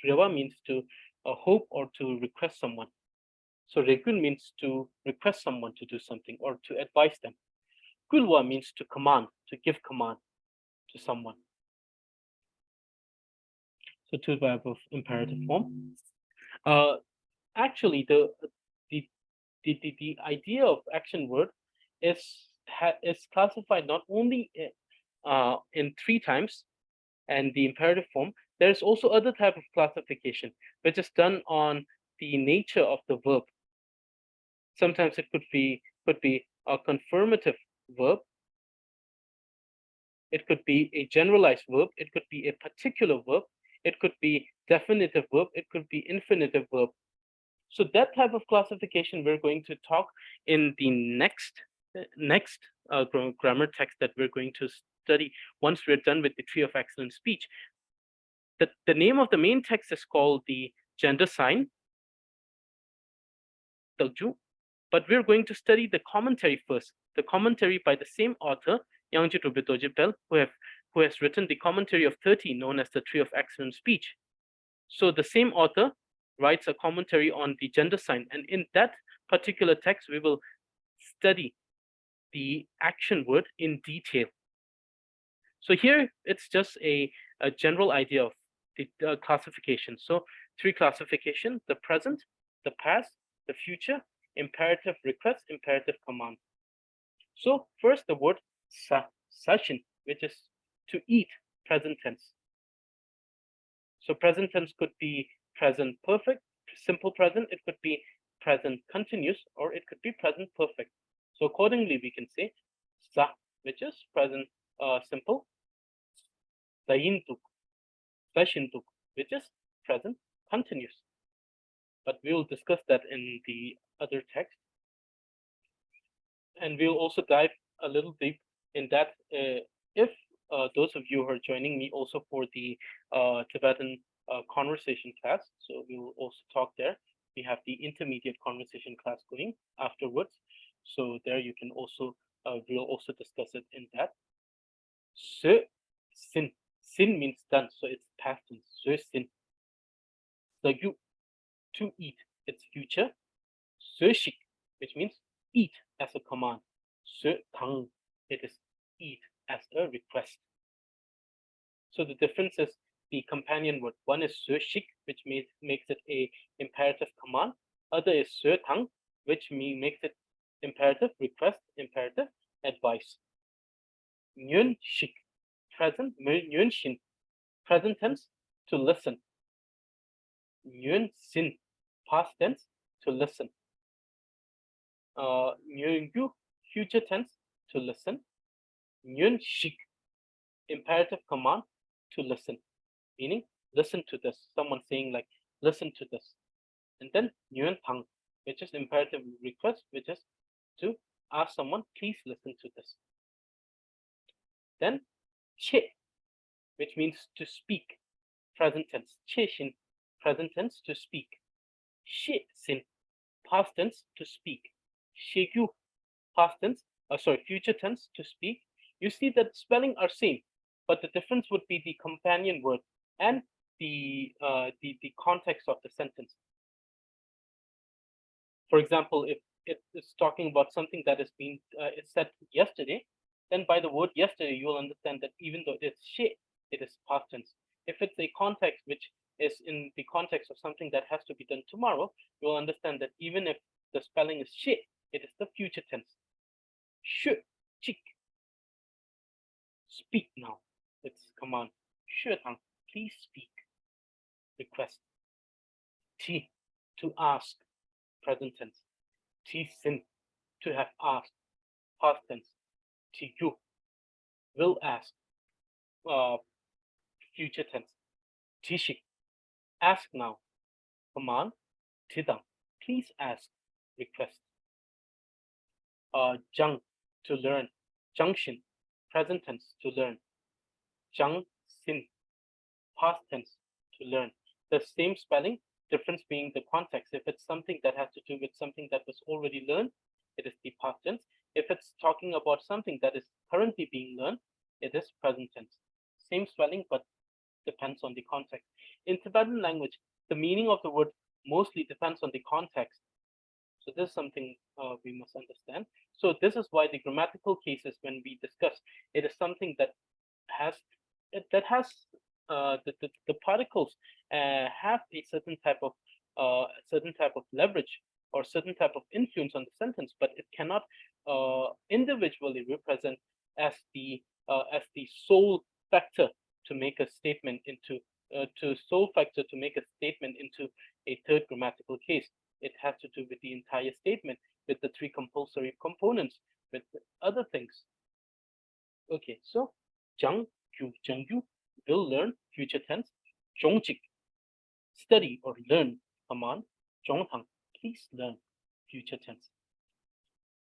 [SPEAKER 1] reva means to hope or to request someone. So rekul means to request someone to do something or to advise them. Kulwa means to command, to give command to someone. So 2 type of imperative form. Actually, the idea of action word is classified not only in 3 times and the imperative form. There's also other type of classification which is done on the nature of the verb. Sometimes it could be a confirmative verb. It could be a generalized verb. It could be a particular verb. It could be definitive verb. It could be infinitive verb. So that type of classification we're going to talk in the next grammar text that we're going to study once we're done with the tree of excellent speech. The name of the main text is called the gender sign, Dalju, but we're going to study the commentary first. The commentary by the same author, Yangchen Dorje, who has written the commentary of 30 known as the tree of excellent speech. So the same author writes a commentary on the gender sign, and in that particular text we will study the action word in detail. So here it's just a general idea of the classification. So 3 classification: the present, the past, the future, imperative request, imperative command. So first the word sashin, which is to eat, present tense. So present tense could be present perfect, simple present, it could be present continuous, or it could be present perfect. So accordingly we can say sa, which is present simple, sayintuk, sashintuk, which is present continuous. But we will discuss that in the other text. And we'll also dive a little deep in that if those of you who are joining me also for the Tibetan conversation class, so we will also talk there. We have the intermediate conversation class going afterwards. So there you can also, we'll also discuss it in that. So, sin. Sin means done, so it's past tense. So sin. So you, to eat, it's future. So shik, which means eat as a command. So tang, it is eat as a request. So the difference is the companion word. One is so shik, which makes it a imperative command. Other is so tang, which makes it imperative request, imperative advice. Nyun shik, present, nyun shin, present tense, to listen. Nyun sin, past tense, to listen. Nyun yu, future tense, to listen. Nyun shik, imperative command, to listen. Meaning, listen to this. Someone saying like, listen to this. And then nyun tang, which is imperative request, which is to ask someone, please listen to this. Then che, which means to speak, present tense. Che shin, present tense, to speak. She sin, past tense, to speak. She gyu, past tense, future tense, to speak. You see that spelling are same, but the difference would be the companion word and the context of the sentence. For example, if it is talking about something that has been said yesterday, then by the word yesterday, you will understand that even though it's she, it is past tense. If it's a context which is in the context of something that has to be done tomorrow, you will understand that even if the spelling is she, it is the future tense. Shu, chik. Speak now. It's command. Shu tang, please speak. Request. Ti, to ask, present tense. Ti sin, to have asked, past tense. Ti yu, will ask, future tense. Ti shik, ask now, command. Tidang, please ask, request. Jang, to learn. Junction, present tense, to learn. Jang sin, past tense, to learn. The same spelling, difference being the context. If it's something that has to do with something that was already learned, it is the past tense. If it's talking about something that is currently being learned, it is present tense. Same spelling, but depends on the context. In Tibetan language, the meaning of the word mostly depends on the context. So this is something we must understand. So this is why the grammatical cases, when we discuss, it is something that has the particles have a certain type of leverage or certain type of influence on the sentence, but it cannot individually represent as the sole factor to make a statement into a third grammatical case. It has to do with the entire statement, with the three compulsory components, with other things. Okay, so Zhang Yu will learn, future tense. Zhongjik, study or learn, command. Zhongtang, please learn, future tense.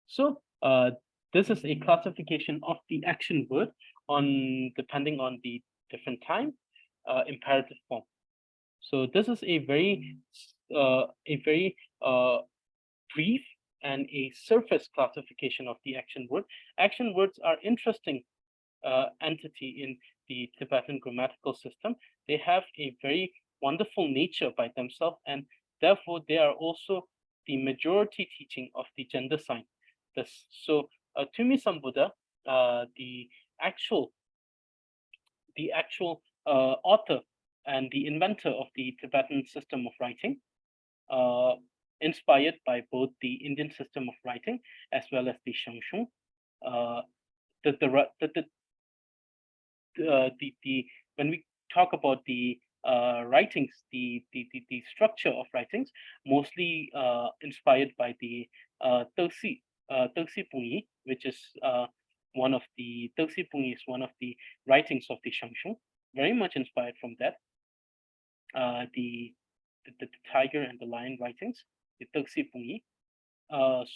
[SPEAKER 1] So this is a classification of the action word depending on the different time, imperative form. So this is a very brief and a surface classification of the action word. Action words are interesting entity in the Tibetan grammatical system. They have a very wonderful nature by themselves, and therefore they are also the majority teaching of the gender sign. So Tumi Sambuddha, the actual author and the inventor of the Tibetan system of writing, inspired by both the Indian system of writing as well as the Shangshung. When we talk about the writings, the structure of writings, mostly inspired by the Tosi Punyi, which is one of the writings of the Shangshung, very much inspired from that. The tiger and the lion writings, the Tosi Punyi.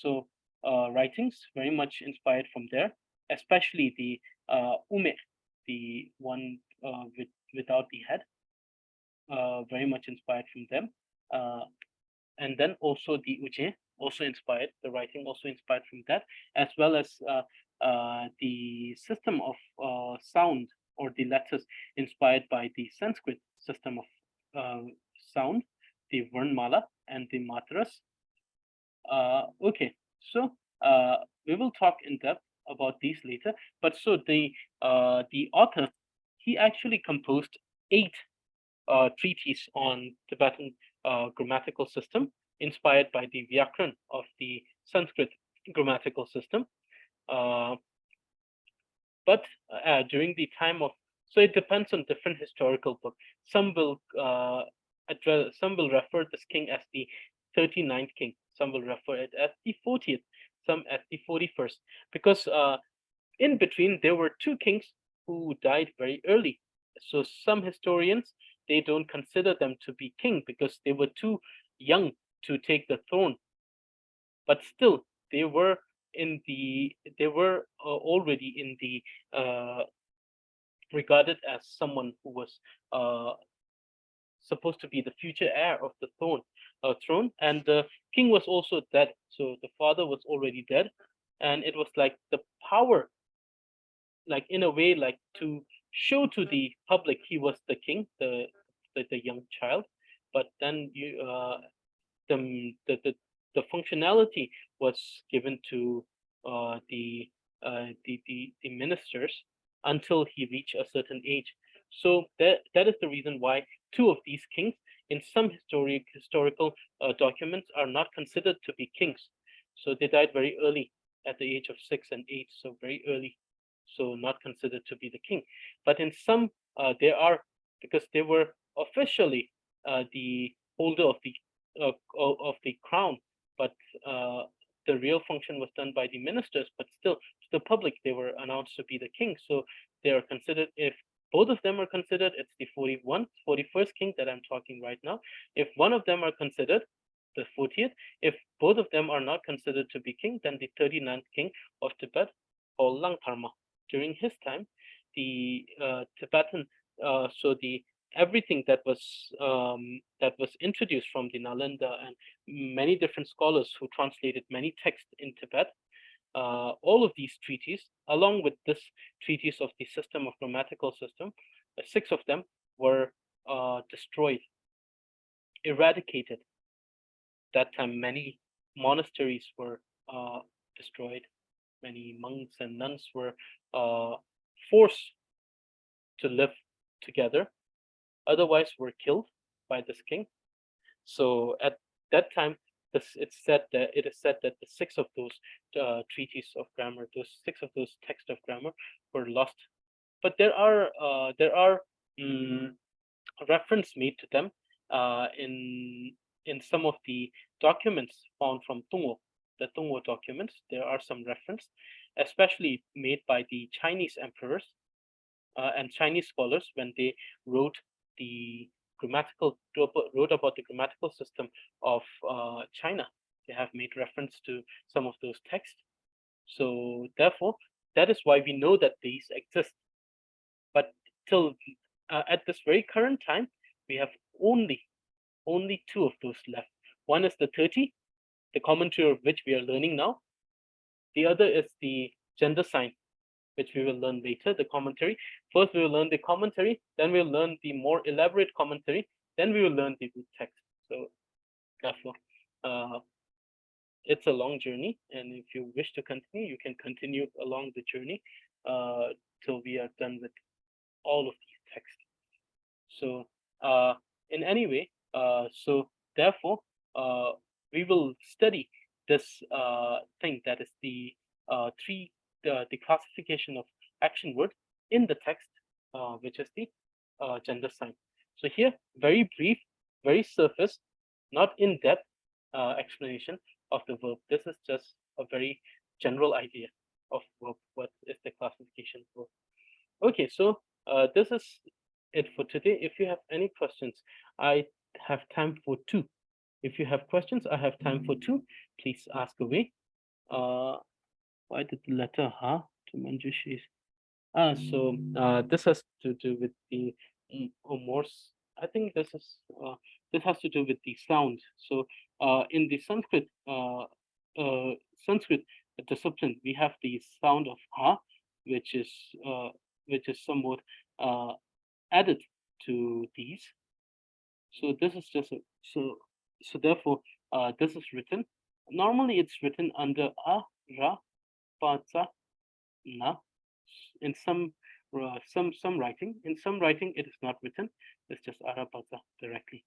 [SPEAKER 1] So writings very much inspired from there, especially the Ume, the one without the head, very much inspired from them. And then also the Uje, also inspired, the writing also inspired from that, as well as the system of sound or the letters inspired by the Sanskrit system of sound, the Varnmala and the Matras. Okay, so we will talk in depth about these later. But so the author, he actually composed 8 treatises on Tibetan grammatical system, inspired by the Vyakran of the Sanskrit grammatical system. Uh, but during the time of, so it depends on different historical books. Some will address, some will refer this king as the 39th king. Some will refer it as the 40th. Some as the 41st, because in between there were two kings who died very early. So some historians, they don't consider them to be king because they were too young to take the throne. But still, they were they were already in the regarded as someone who was uh, supposed to be the future heir of the throne, and the king was also dead. So the father was already dead, and it was like the power, like in a way, like to show to the public he was the king, the young child. But then the functionality was given to the ministers until he reached a certain age. So that is the reason why two of these kings in some historical documents are not considered to be kings. So they died very early at the age of 6 and 8, so very early, so not considered to be the king. But in some, they are, because they were officially the holder of the crown, but the real function was done by the ministers. But still, to the public, they were announced to be the king. So they are considered, if both of them are considered, it's the 41st king that I'm talking right now. If one of them are considered, the 40th. If both of them are not considered to be king, then the 39th king of Tibet, called Langkarma. During his time, the Tibetan, so the everything that was introduced from the Nalanda and many different scholars who translated many texts in Tibet, all of these treaties, along with this treatise of the system of grammatical system, 6 of them were destroyed, eradicated. That time, many monasteries were destroyed. Many monks and nuns were forced to live together, otherwise were killed by this king. So at that time, it is said that the 6 of those treaties of grammar, those 6 of those texts of grammar, were lost. But there are reference made to them in some of the documents found from Tungwo, the Tungwo documents. There are some reference, especially made by the Chinese emperors and Chinese scholars when they wrote the wrote about the grammatical system of China. They have made reference to some of those texts. So therefore, that is why we know that these exist. But till at this very current time, we have only 2 of those left. One is the 30, the commentary of which we are learning now. The other is the gender sign, which we will learn later, the commentary. First, we will learn the commentary, then we'll learn the more elaborate commentary, then we will learn the root text. So therefore, it's a long journey, and if you wish to continue, you can continue along the journey till we are done with all of these texts. So in any way, so therefore, we will study this thing, that is the the classification of action word in the text, which is the gender sign. So here, very brief, very surface, not in-depth explanation of the verb. This is just a very general idea of verb. What is the classification of verb? Okay, so this is it for today. If you have any questions, I have time for 2. If you have questions, I have time for 2. Please ask away. Why did the letter ha to Manjush is? So this has to do with the Morse. I think this has to do with the sound. So in the Sanskrit discipline, we have the sound of ha, which is somewhat added to these. So this is just so therefore this is written. Normally it's written under a, ra, pa, za, na. In some writing, it is not written. It's just ara, pa, za directly.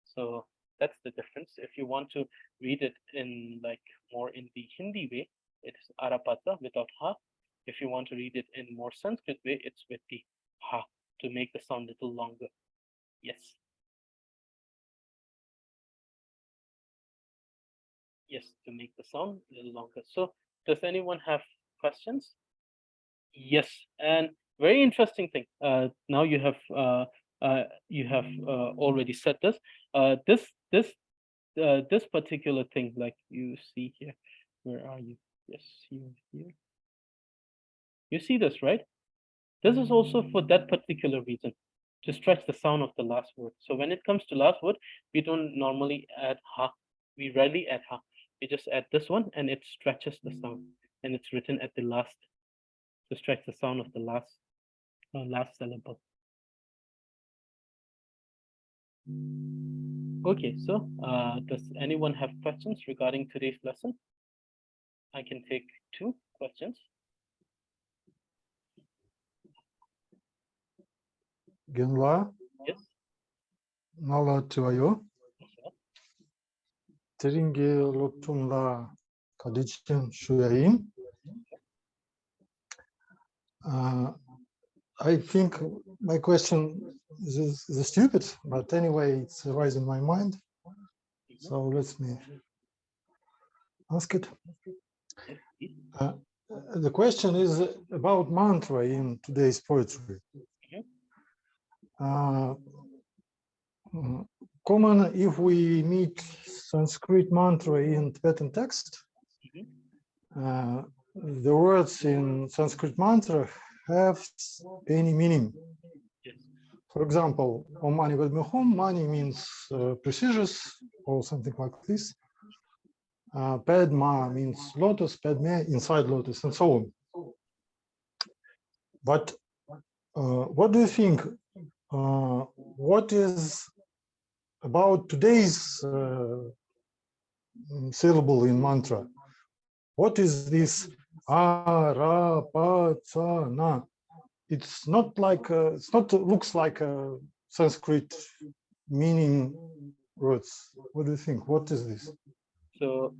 [SPEAKER 1] So that's the difference. If you want to read it in like more in the Hindi way, It is Arapata without ha. If you want to read it in more Sanskrit way, it's with the ha to make the sound a little longer. Yes. Yes, to make the sound a little longer. So does anyone have questions? Yes, and very interesting thing. Now you have already said this. This particular thing, like you see here. Where are you? Yes, here. You see this, right? This is also for that particular reason, to stretch the sound of the last word. So when it comes to last word, we don't normally add ha. We rarely add ha. We just add this one, and it stretches the sound, and it's written at the last to stretch the sound of the last syllable. Okay, so does anyone have questions regarding today's lesson? I can take 2 questions.
[SPEAKER 2] Genla,
[SPEAKER 1] Yes.
[SPEAKER 2] Nala Tuayo,
[SPEAKER 1] Yes,
[SPEAKER 2] Teringe Lotumla Kadichin Shuyain. I think my question is stupid, but anyway, it's rising in my mind. So let me ask it. The question is about mantra in today's poetry. Common if we meet Sanskrit mantra in Tibetan text, the words in Sanskrit mantra have any meaning. For example, Om Mani Padme Hum, Mani means prestigious or something like this. Padma means lotus, Padme inside lotus, and so on. But what do you think? What is about today's syllable in mantra? What is this Arapatana? It's not like it's not looks like a Sanskrit meaning words. What do you think? What is this?
[SPEAKER 1] So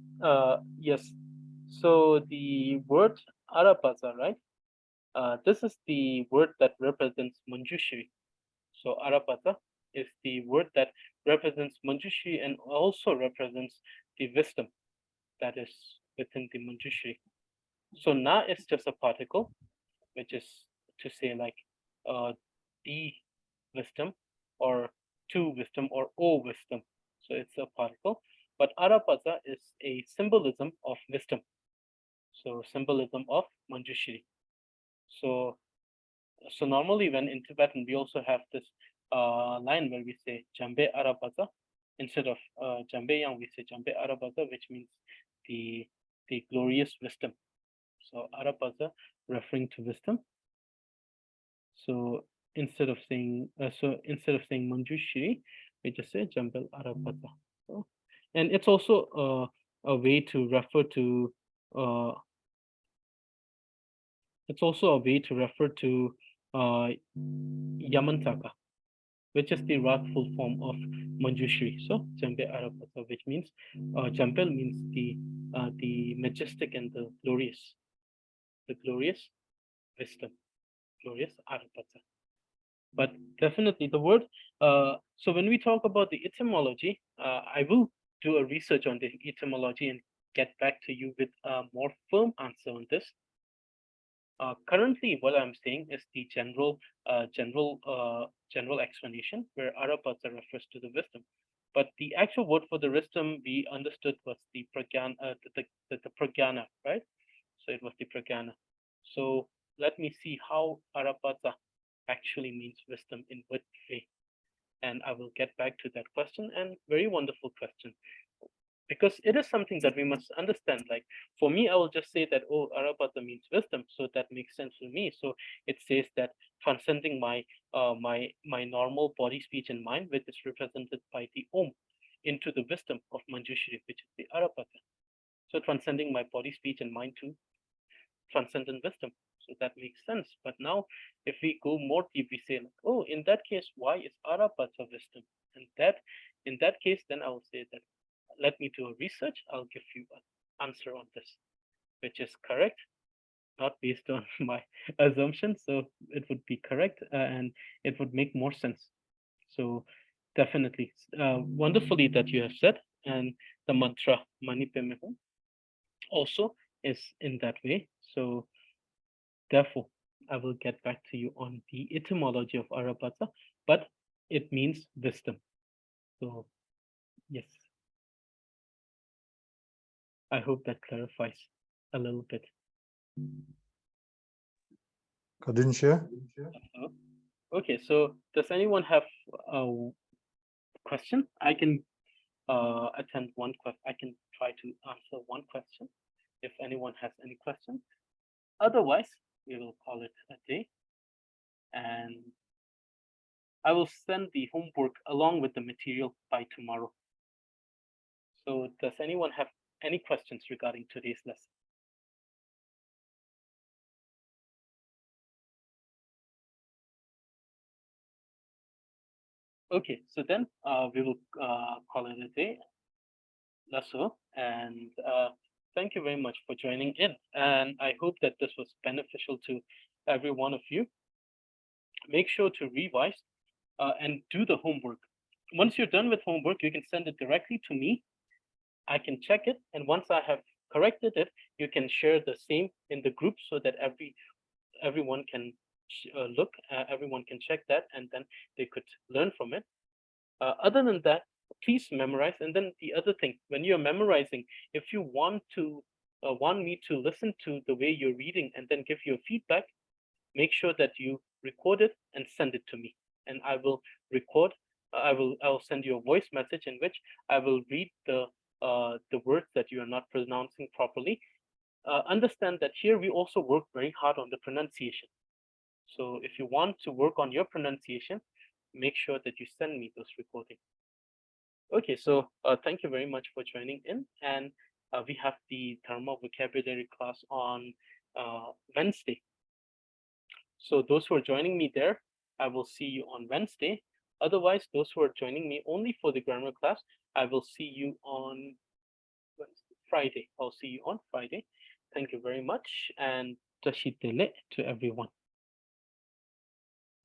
[SPEAKER 1] yes, so the word Arapasa, right? This is the word that represents Manjushri. So Arapata is the word that represents Manjushri and also represents the wisdom that is within the Manjushri. So Na is just a particle, which is to say like the wisdom or to wisdom or O wisdom. So it's a particle. But Arapata is a symbolism of wisdom. So symbolism of Manjushri. So normally when in Tibetan we also have this line where we say Jambe Arapata instead of Jambe Yang, we say Jambe Arapata, which means the glorious wisdom. So Arapata referring to wisdom. So instead of saying Manjushri, we just say Jambel Arapata. So, and it's also a way to refer to Yamantaka, which is the wrathful form of Manjushri. So Jambe Arapata, which means Jambel means the majestic and the glorious wisdom, glorious Arapata. But definitely the word. So when we talk about the etymology, I will do a research on the etymology and get back to you with a more firm answer on this. Currently, what I'm saying is the general explanation where Arapata refers to the wisdom, but the actual word for the wisdom we understood was the pragyana, the pragyana, right? So it was the pragyana. So let me see how Arapata actually means wisdom in what way, and I will get back to that question. And very wonderful question, because it is something that we must understand. Like for me, I will just say that, oh, Arapata means wisdom, so that makes sense for me. So it says that transcending my my normal body, speech, and mind, which is represented by the Om, into the wisdom of Manjushri, which is the Arapata. So transcending my body, speech, and mind to transcendent wisdom. So that makes sense. But now, if we go more deep, we say, like, oh, in that case, why is Arapata wisdom? And that, in that case, then I will say that let me do a research. I'll give you an answer on this. which is correct, not based on my assumption. So it would be correct, and it would make more sense. So definitely, wonderfully that you have said, and the mantra Mani Padme Hum also is in that way. So therefore, I will get back to you on the etymology of Arabata, but it means wisdom. So yes, I hope that clarifies a little bit.
[SPEAKER 2] Kadinche.
[SPEAKER 1] Okay, so does anyone have a question? I can attend one question. I can try to answer one question if anyone has any questions. Otherwise, we will call it a day. And I will send the homework along with the material by tomorrow. So does anyone have any questions regarding today's lesson? Okay, so then we will call it a day. That's all. And thank you very much for joining in. And I hope that this was beneficial to every one of you. Make sure to revise and do the homework. Once you're done with homework, you can send it directly to me. I can check it. And once I have corrected it, you can share the same in the group so that everyone can look, everyone can check that, and then they could learn from it. Other than that, please memorize. And then the other thing, when you're memorizing, if you want me to listen to the way you're reading and then give you feedback, make sure that you record it and send it to me. And I will record. I'll send you a voice message in which I will read the words that you are not pronouncing properly. Understand that here we also work very hard on the pronunciation. So if you want to work on your pronunciation, make sure that you send me those recordings. Okay, so thank you very much for joining in. And we have the Dharma vocabulary class on Wednesday. So those who are joining me there, I will see you on Wednesday. Otherwise, those who are joining me only for the grammar class, I will see you on Friday. I'll see you on Friday. Thank you very much, and tashitele to everyone.